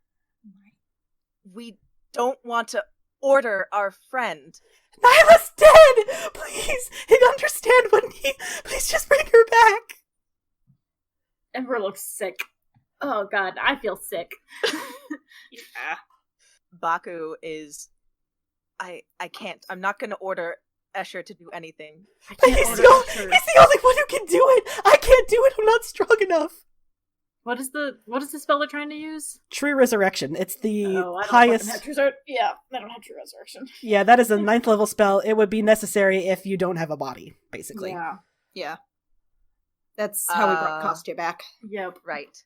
we don't want to order our friend. Nyla's dead! Please, understand what he... Please just bring her back. Ember looks sick. Oh god, I feel sick. Yeah. Baku is... I can't. I'm not going to order Escher to do anything. He's the only one who can do it! I can't do it! I'm not strong enough! What is the spell they're trying to use? True Resurrection. It's the highest... I don't have True Resurrection. Yeah, that is a 9th level spell. It would be necessary if you don't have a body, basically. Yeah. That's how we brought Kostya back. Yep. Right.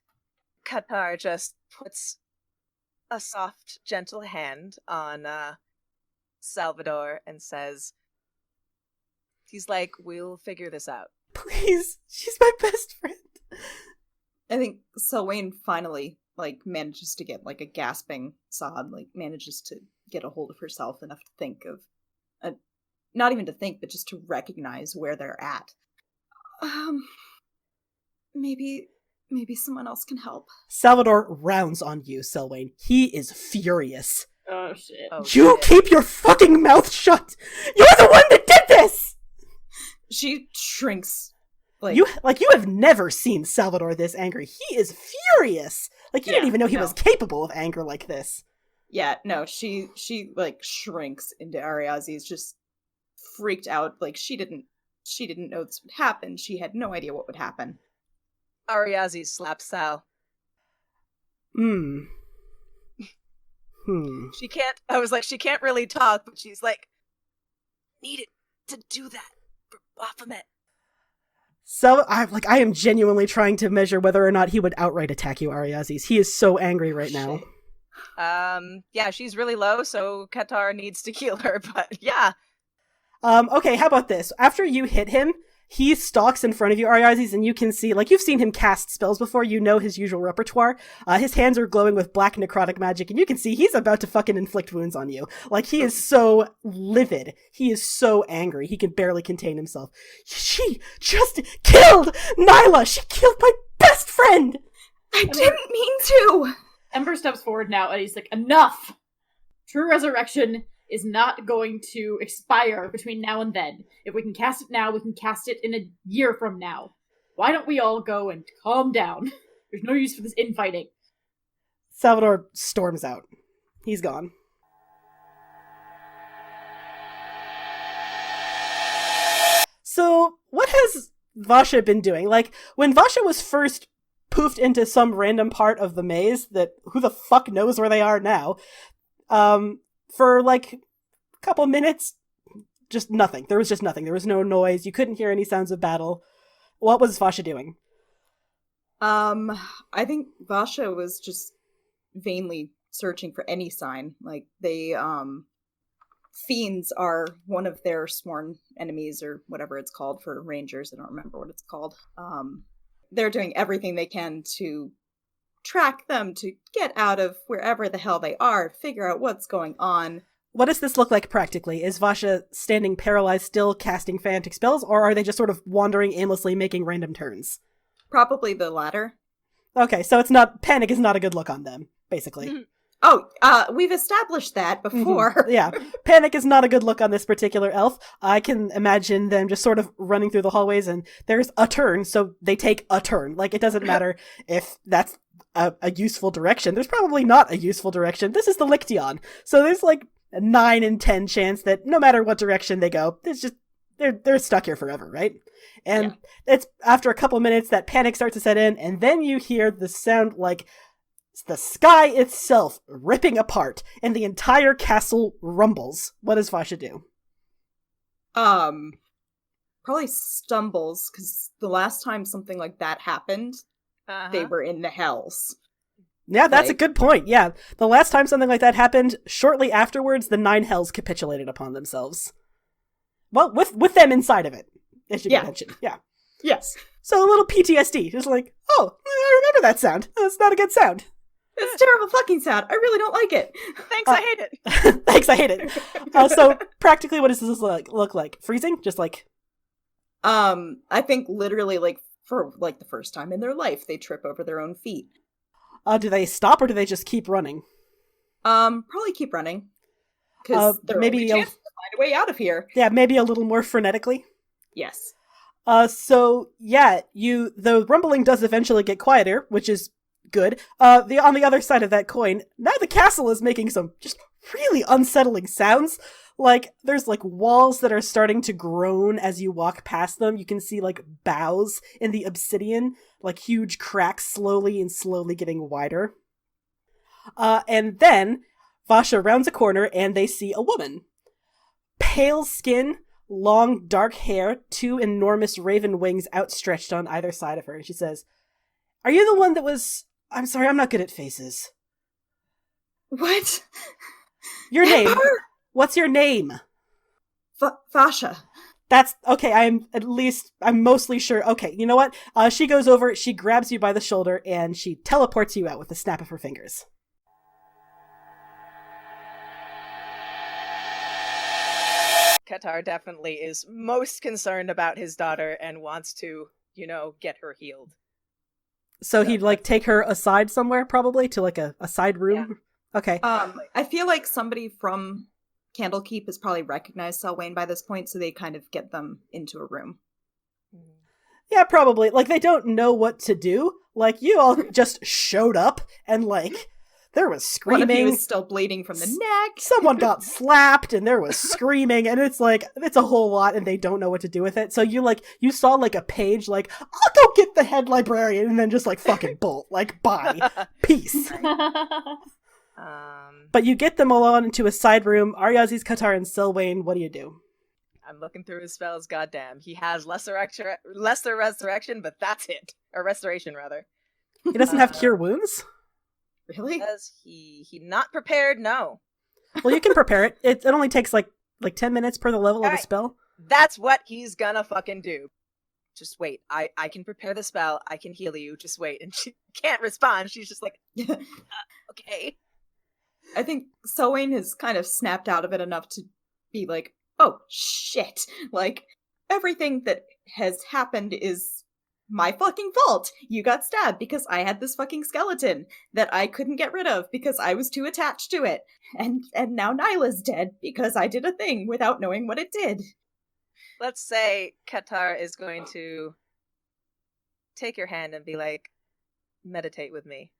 Qatar just puts a soft, gentle hand on Salvador and says, he's like, we'll figure this out. Please, she's my best friend. I think Selwyn finally, manages to get, a gasping sob, manages to get a hold of herself enough to think of, not even to think, but just to recognize where they're at. Maybe someone else can help. Salvador rounds on you, Selwyn. He is furious. Oh, shit. Keep your fucking mouth shut! You're the one that did this! She shrinks. You have never seen Salvador this angry. He is furious. You didn't even know he was capable of anger like this. Yeah, no, she shrinks into Ariazi's, just freaked out. She didn't know this would happen. She had no idea what would happen. Ariazi slaps Sal. She can't, I was like, she can't really talk, but she's like, needed to do that for Baphomet. So, I am genuinely trying to measure whether or not he would outright attack you, Ariazis. He is so angry right now. Yeah, she's really low, so Qatar needs to heal her, but yeah. Okay, how about this? After you hit him, he stalks in front of you, Ariazis, and you can see, you've seen him cast spells before, you know his usual repertoire. His hands are glowing with black necrotic magic, and you can see he's about to fucking inflict wounds on you. He is so livid. He is so angry. He can barely contain himself. She just killed Nyla! She killed my best friend! I didn't mean to! Ember steps forward now, and he's like, enough! True Resurrection is not going to expire between now and then. If we can cast it now, we can cast it in a year from now. Why don't we all go and calm down? There's no use for this infighting. Salvador storms out. He's gone. So, what has Vasha been doing? Like, when Vasha was first poofed into some random part of the maze that who the fuck knows where they are now, for like a couple minutes, just nothing. There was just nothing. There was no noise. You couldn't hear any sounds of battle. What was Vasha doing? I think Vasha was just vainly searching for any sign. Like, they, fiends are one of their sworn enemies, or whatever it's called for rangers. I don't remember what it's called. They're doing everything they can to track them, to get out of wherever the hell they are, figure out what's going on. What does this look like practically? Is Vasha standing paralyzed still, casting frantic spells, or are they just sort of wandering aimlessly, making random turns? Probably the latter. Okay, so it's not, panic is not a good look on them, basically. Mm-hmm. Oh, we've established that before. Mm-hmm. Yeah, panic is not a good look on this particular elf. I can imagine them just sort of running through the hallways, and there's a turn, so they take a turn. Like, it doesn't matter if that's a useful direction. There's probably not a useful direction. This is the Lyktion, so there's like a 9 in 10 chance that no matter what direction they go, it's just they're stuck here forever, right? And it's after a couple minutes that panic starts to set in, and then you hear the sound like the sky itself ripping apart, and the entire castle rumbles. What does Vasha do? Probably stumbles, because the last time something like that happened, they were in the hells. Yeah, that's a good point. Yeah, the last time something like that happened, shortly afterwards, the 9 hells capitulated upon themselves. Well, with them inside of it, as you mentioned. Yeah. Yes. So a little PTSD, just like, oh, I remember that sound. That's not a good sound. It's a terrible fucking sound. I really don't like it. Thanks, I hate it. Thanks, I hate it. So practically, what does this look like? Freezing? Just like... I think literally, like, for like the first time in their life, they trip over their own feet. Do they stop, or do they just keep running? Probably keep running. Because they're maybe chance to find a way out of here. Yeah, maybe a little more frenetically. Yes. So yeah, the rumbling does eventually get quieter, which is good. On the other side of that coin, now the castle is making some just really unsettling sounds. Like, there's like walls that are starting to groan as you walk past them. You can see like bows in the obsidian, like huge cracks slowly getting wider. And then Vasha rounds a corner and they see a woman. Pale skin, long dark hair, 2 enormous raven wings outstretched on either side of her. And she says, "Are you the one that was... I'm sorry, I'm not good at faces." What? Your name. What's your name? Vasha. That's okay. I'm mostly sure. Okay, you know what? She goes over, she grabs you by the shoulder, and she teleports you out with a snap of her fingers. Qatar definitely is most concerned about his daughter and wants to, get her healed. So he'd like take her aside somewhere, probably to like a side room. Yeah. Okay. I feel like somebody from Candlekeep has probably recognized Selwyn by this point, so they kind of get them into a room. Yeah, probably. Like, they don't know what to do. Like, you all just showed up, and like, there was screaming. One of you is still bleeding from the neck. Someone got slapped, and there was screaming, and it's like, it's a whole lot, and they don't know what to do with it. So you saw like a page, like, I'll go get the head librarian, and then just like fucking bolt. Like, bye. Peace. But you get them all on into a side room. Aryazi's, Qatar, and Selwyn, what do you do? I'm looking through his spells, goddamn. He has lesser resurrection, but that's it. Or restoration, rather. He doesn't have cure wounds? Really? Does he not prepared? No. Well, you can prepare it. It only takes like 10 minutes per the level of the spell. That's what he's gonna fucking do. Just wait. I can prepare the spell. I can heal you. Just wait. And she can't respond. She's just like, okay. I think Selwyn has kind of snapped out of it enough to be like, oh, shit. Like, everything that has happened is my fucking fault. You got stabbed because I had this fucking skeleton that I couldn't get rid of because I was too attached to it. And now Nyla's dead because I did a thing without knowing what it did. Let's say Qatar is going to take your hand and be like, meditate with me.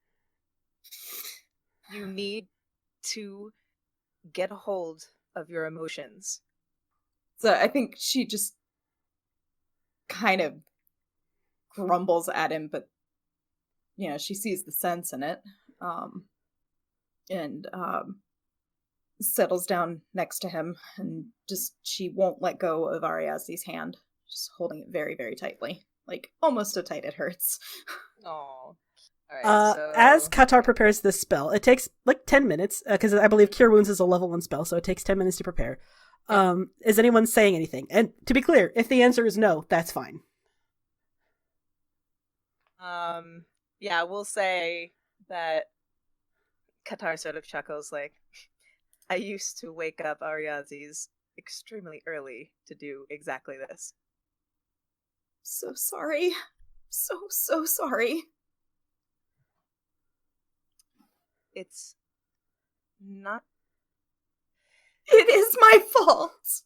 You need to get a hold of your emotions. So I think she just kind of grumbles at him, but she sees the sense in it, and settles down next to him, and she won't let go of Ariazi's hand, just holding it very, very tightly, like almost so tight it hurts. Oh. Alright, as Qatar prepares this spell, it takes like 10 minutes, because I believe Cure Wounds is a level 1 spell, so it takes 10 minutes to prepare. Is anyone saying anything? And to be clear, if the answer is no, that's fine. Yeah, we'll say that Qatar sort of chuckles like, I used to wake up Ariazis extremely early to do exactly this. So sorry. So sorry. It's not... It is my fault!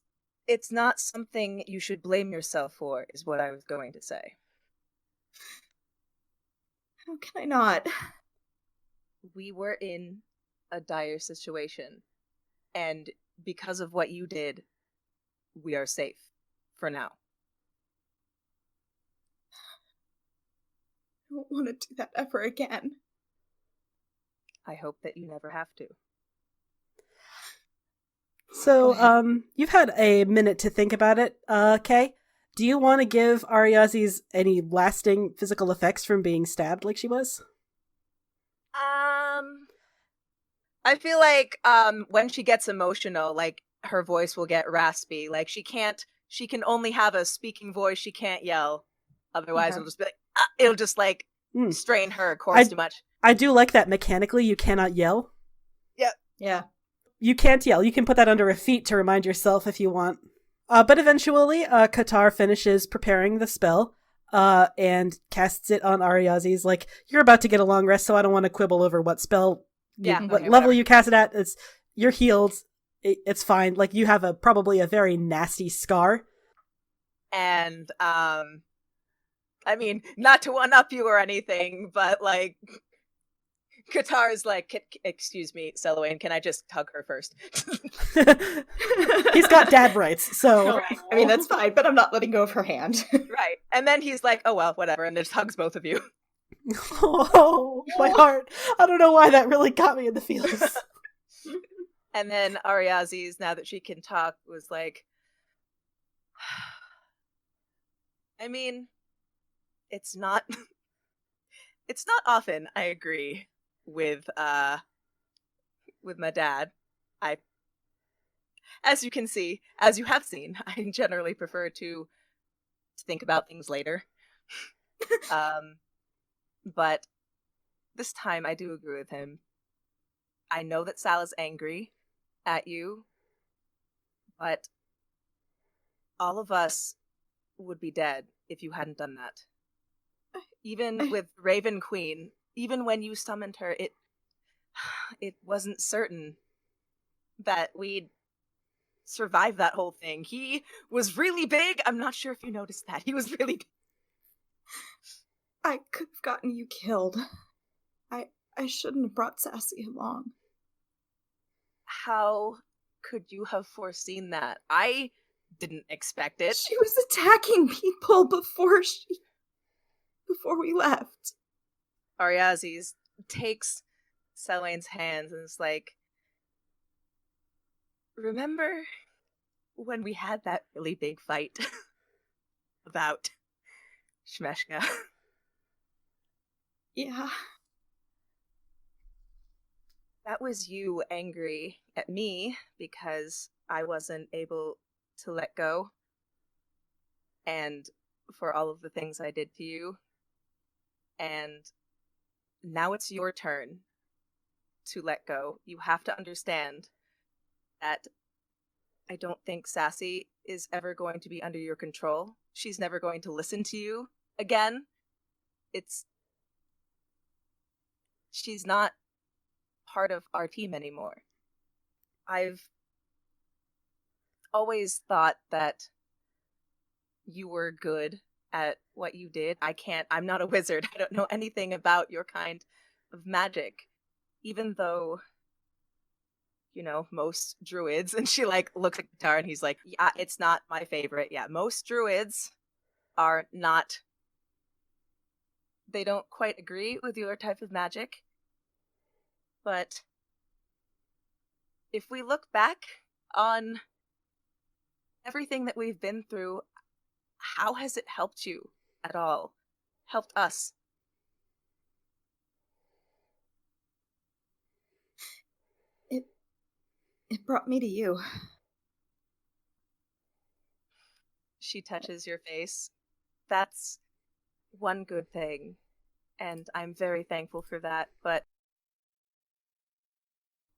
It's not something you should blame yourself for, is what I was going to say. How can I not? We were in a dire situation, and because of what you did, we are safe. For now. I don't want to do that ever again. I hope that you never have to. So, you've had a minute to think about it, Kay. Do you want to give Ariazis any lasting physical effects from being stabbed like she was? I feel like, when she gets emotional, like, her voice will get raspy. Like, she can only have a speaking voice, she can't yell. Otherwise, it'll just be like, it'll just, like, strain her chords too much. I do like that mechanically you cannot yell. Yep. Yeah. You can't yell. You can put that under a feat to remind yourself if you want. But eventually, Qatar finishes preparing the spell, and casts it on Ariazis. Like, you're about to get a long rest, so I don't want to quibble over what spell, level you cast it at. You're healed. It's fine. Like, you have probably a very nasty scar. And, I mean, not to one-up you or anything, but, like, Qatar is like, excuse me, Selwyn, can I just hug her first? He's got dad rights, so... I mean, that's fine, but I'm not letting go of her hand. Right. And then he's like, oh well, whatever, and just hugs both of you. Oh, my heart. I don't know why that really got me in the feels. And then Ariazis, now that she can talk, was like, I mean, it's not often I agree with my dad. As you have seen, I generally prefer to think about things later. But this time I do agree with him. I know that Sal is angry at you, but all of us would be dead if you hadn't done that. Even with Raven Queen, even when you summoned her, it wasn't certain that we'd survive that whole thing. He was really big. I'm not sure if you noticed that. He was really big. I could have gotten you killed. I shouldn't have brought Sassy along. How could you have foreseen that? I didn't expect it. She was attacking people before we left. Ariazis takes Selwayn's hands and is like, remember when we had that really big fight about Shmeshka? Yeah. That was you angry at me because I wasn't able to let go, and for all of the things I did to you. And now it's your turn to let go. You have to understand that I don't think Sassy is ever going to be under your control. She's never going to listen to you again. She's not part of our team anymore. I've always thought that you were good at what you did. I'm not a wizard. I don't know anything about your kind of magic. Even though, most druids, and she looks at Qatar and he's like, yeah, it's not my favorite. Yeah, most druids are not they don't quite agree with your type of magic. But if we look back on everything that we've been through, how has it helped you at all? Helped us? It brought me to you. She touches your face. That's one good thing, and I'm very thankful for that, but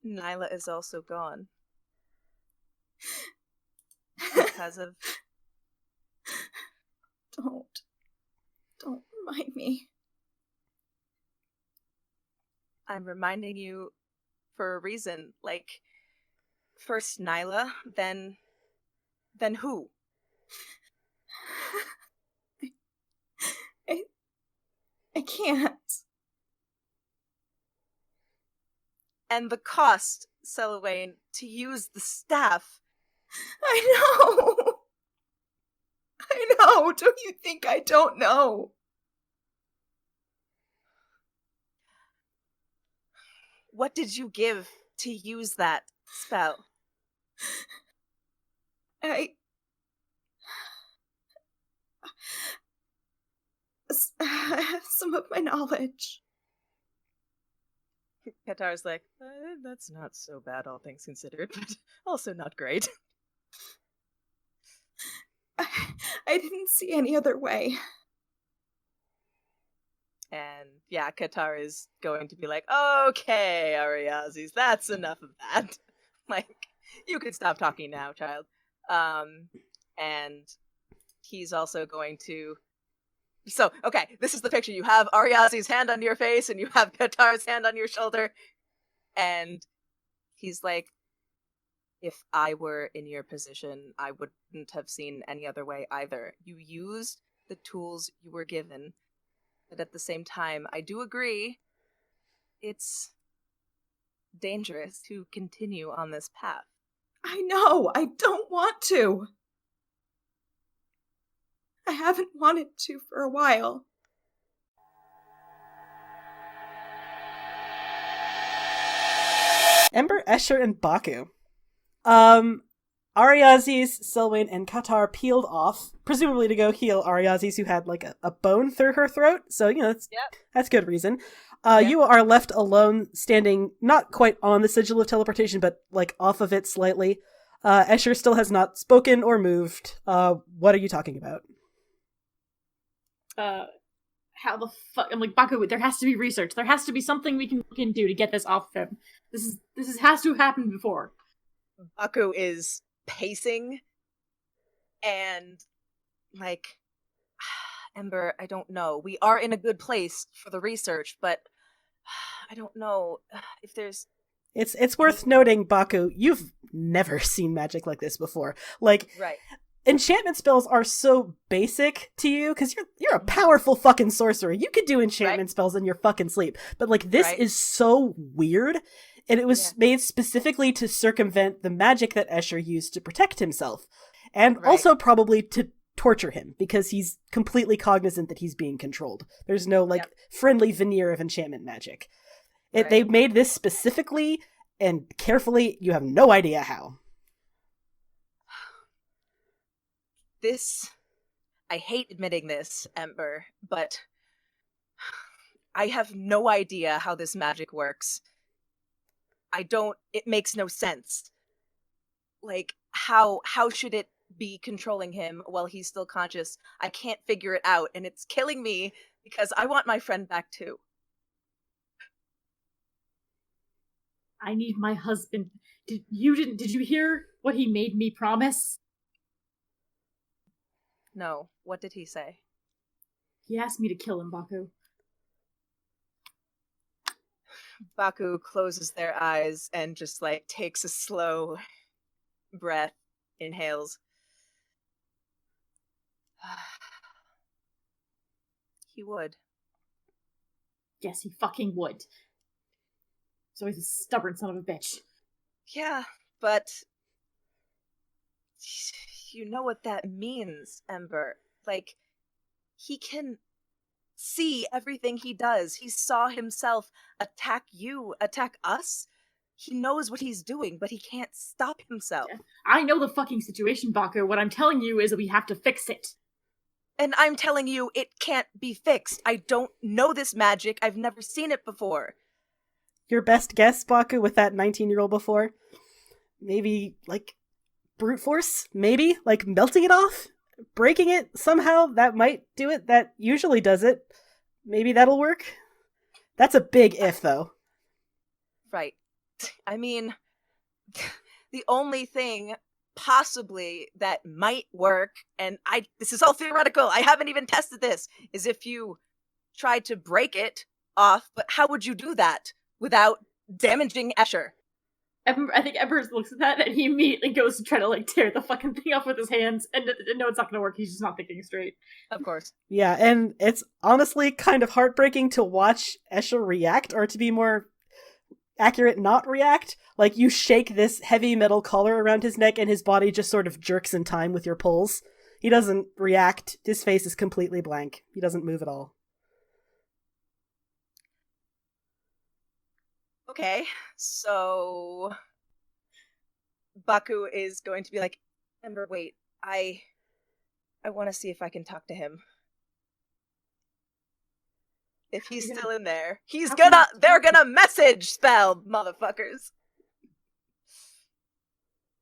Nyla is also gone. Because of... Don't remind me. I'm reminding you for a reason. Like, first Nyla, then who? I can't. And the cost, Selwyn, to use the staff. I know. Don't you think I don't know? What did you give to use that spell? I have some of my knowledge. Qatar's like, that's not so bad, all things considered, but also not great. I didn't see any other way. And yeah, Qatar is going to be like, okay, Ariazis, that's enough of that. Like, you can stop talking now, child. And he's also going to... So, okay, this is the picture. You have Ariazi's hand on your face, and you have Qatar's hand on your shoulder. And he's like, if I were in your position, I wouldn't have seen any other way either. You used the tools you were given, but at the same time, I do agree, it's dangerous to continue on this path. I know, I don't want to. I haven't wanted to for a while. Ember, Escher, and Baku. Ariazis, Selwyn, and Qatar peeled off, presumably to go heal Ariazis, who had like a bone through her throat. So, you know, that's good reason. You are left alone, standing not quite on the sigil of teleportation, but like off of it slightly. Escher still has not spoken or moved. What are you talking about? How the fuck? I'm like, Baku, there has to be research. There has to be something we can do to get this off of him. This has to have happened before. Baku is pacing and like, Ember, I don't know. We are in a good place for the research, but I don't know if there's... It's worth noting, Baku, you've never seen magic like this before. Like, right. Enchantment spells are so basic to you because you're a powerful fucking sorcerer. You could do enchantment spells in your fucking sleep. But like this is so weird, and it was made specifically to circumvent the magic that Escher used to protect himself, and also probably to torture him because he's completely cognizant that he's being controlled. There's no like friendly veneer of enchantment magic. They made this specifically and carefully. You have no idea how. This, I hate admitting this, Ember, but I have no idea how this magic works. It makes no sense. Like, how should it be controlling him while he's still conscious? I can't figure it out, and it's killing me because I want my friend back too. I need my husband. Did you hear what he made me promise? No. What did he say? He asked me to kill him, Baku. Baku closes their eyes and just like takes a slow breath, inhales. He would. Yes, he fucking would. So he's a stubborn son of a bitch. Yeah, but you know what that means, Ember. Like, he can see everything he does. He saw himself attack you, attack us. He knows what he's doing, but he can't stop himself. Yeah. I know the fucking situation, Baku. What I'm telling you is that we have to fix it. And I'm telling you, it can't be fixed. I don't know this magic. I've never seen it before. Your best guess, Baku, with that 19-year-old before? Maybe, like, brute force? Maybe? Like, melting it off? Breaking it? Somehow? That might do it. That usually does it. Maybe that'll work? That's a big if, though. Right. I mean, the only thing possibly that might work, and this is all theoretical, I haven't even tested this, is if you tried to break it off, but how would you do that without damaging Escher? I think Ember looks at that and he immediately goes to try to like tear the fucking thing off with his hands, and no, it's not gonna work. He's just not thinking straight. Of course. Yeah, and it's honestly kind of heartbreaking to watch Escher react, or to be more accurate, not react. Like, you shake this heavy metal collar around his neck and his body just sort of jerks in time with your pulls. He doesn't react. His face is completely blank. He doesn't move at all. Okay, so Baku is going to be like, Ember, wait, I want to see if I can talk to him. If he's still in there, they're gonna message spell, motherfuckers.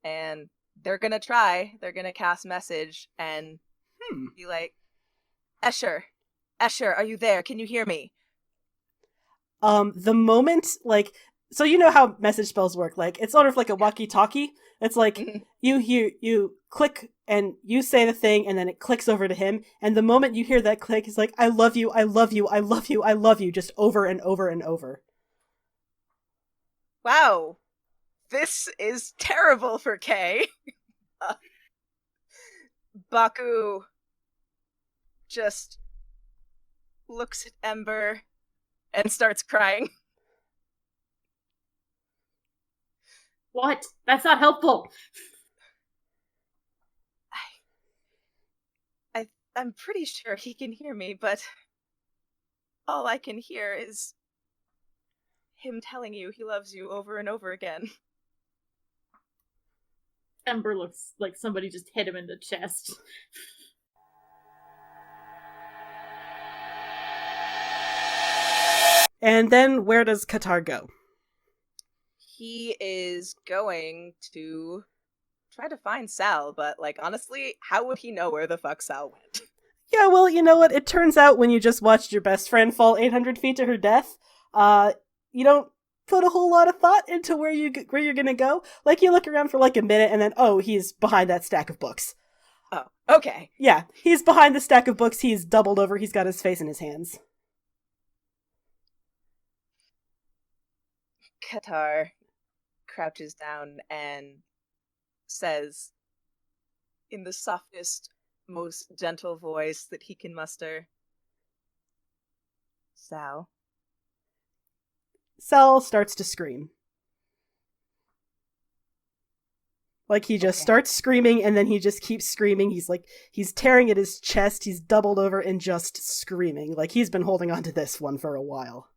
And they're gonna cast message and be like, Escher, are you there? Can you hear me? The moment, like, so you know how message spells work, like, it's sort of like a walkie-talkie. It's like, you click, and you say the thing, and then it clicks over to him, and the moment you hear that click, it's like, I love you, I love you, I love you, I love you, just over and over and over. Wow. This is terrible for Kay. Baku just looks at Ember and starts crying. What? That's not helpful. I'm pretty sure he can hear me, but all I can hear is him telling you he loves you over and over again. Ember looks like somebody just hit him in the chest. And then where does Qatar go? He is going to try to find Sal, but, like, honestly, how would he know where the fuck Sal went? Yeah, well, you know what? It turns out when you just watched your best friend fall 800 feet to her death, you don't put a whole lot of thought into where you're gonna go. Like, you look around for like a minute and then, oh, he's behind that stack of books. Oh, okay. Yeah, he's behind the stack of books, he's doubled over, he's got his face in his hands. Qatar crouches down and says, in the softest, most gentle voice that he can muster, Sal. Sal starts to scream. Like, he just starts screaming, and then he just keeps screaming. He's tearing at his chest, he's doubled over and just screaming. Like, he's been holding on to this one for a while.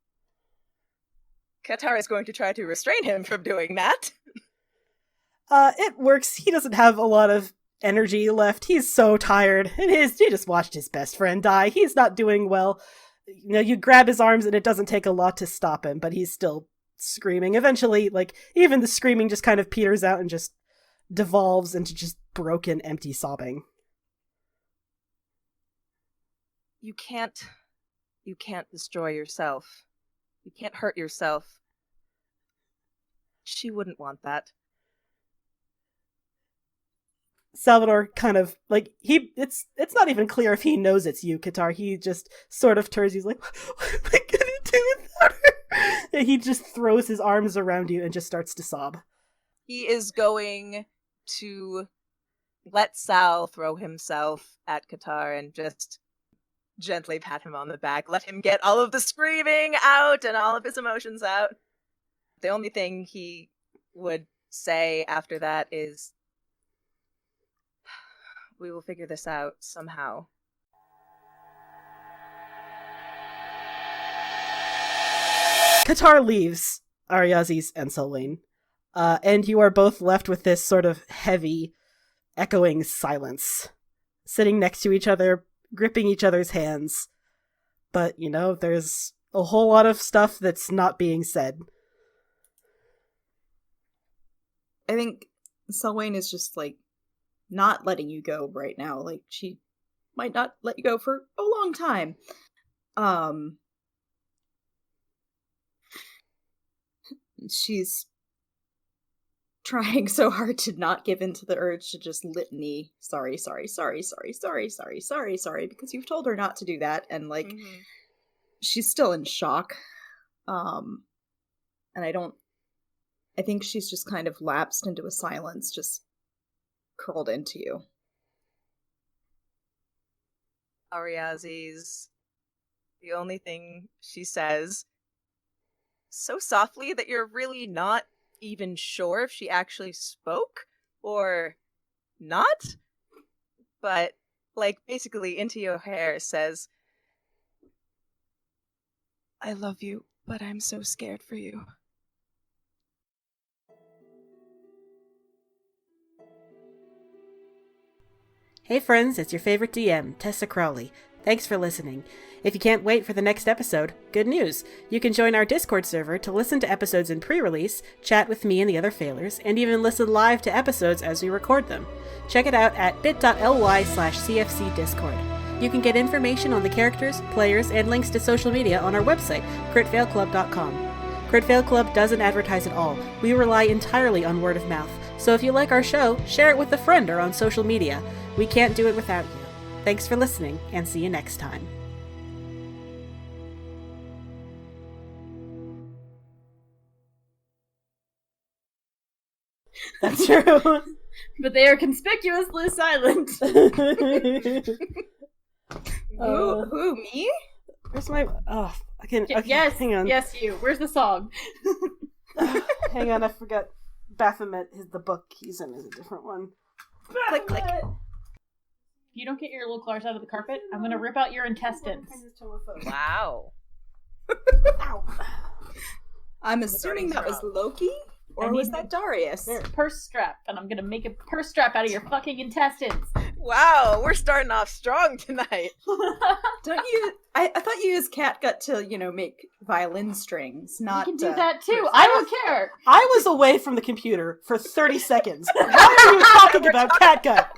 Qatar is going to try to restrain him from doing that. It works. He doesn't have a lot of energy left. He's so tired. He just watched his best friend die. He's not doing well. You know, you grab his arms and it doesn't take a lot to stop him, but he's still screaming. Eventually, like, even the screaming just kind of peters out and just devolves into just broken, empty sobbing. You can't destroy yourself. You can't hurt yourself. She wouldn't want that. Salvador kind of, like, it's not even clear if he knows it's you, Qatar. He just sort of turns, he's like, what am I gonna do without her? And he just throws his arms around you and just starts to sob. He is going to let Sal throw himself at Qatar and just gently pat him on the back, let him get all of the screaming out and all of his emotions out. The only thing he would say after that is, we will figure this out somehow. Qatar leaves Ariazis and Selwyn, and you are both left with this sort of heavy, echoing silence, sitting next to each other, gripping each other's hands. But, there's a whole lot of stuff that's not being said. I think Selwyn is just, not letting you go right now. She might not let you go for a long time. She's trying so hard to not give in to the urge to just litany sorry, because you've told her not to do that, and she's still in shock. And I think she's just kind of lapsed into a silence, just curled into you. Ariazis, the only thing she says, so softly that you're really not even sure if she actually spoke or not, but basically into your hair says, I love you, but I'm so scared for you. Hey friends, it's your favorite DM, Tessa Crowley. Thanks for listening. If you can't wait for the next episode, good news! You can join our Discord server to listen to episodes in pre-release, chat with me and the other failers, and even listen live to episodes as we record them. Check it out at bit.ly/cfcdiscord. You can get information on the characters, players, and links to social media on our website, critfailclub.com. Crit Fail Club doesn't advertise at all. We rely entirely on word of mouth. So if you like our show, share it with a friend or on social media. We can't do it without you. Thanks for listening, and see you next time. That's true. But they are conspicuously silent. Who, me? Where's my... Oh, I can... Okay, yes, hang on. Yes, you. Where's the song? Hang on, I forgot. Baphomet is the book he's in is a different one. Click, click. If you don't get your little claws out of the carpet, I'm gonna rip out your intestines. Wow. Ow. I'm assuming that was Loki? Or was that Darius? Purse strap, and I'm gonna make a purse strap out of your fucking intestines. Wow, we're starting off strong tonight. Don't you... I thought you used catgut to, make violin strings, not... You can do that too, I don't care! I was away from the computer for 30 seconds. Why are you talking about catgut?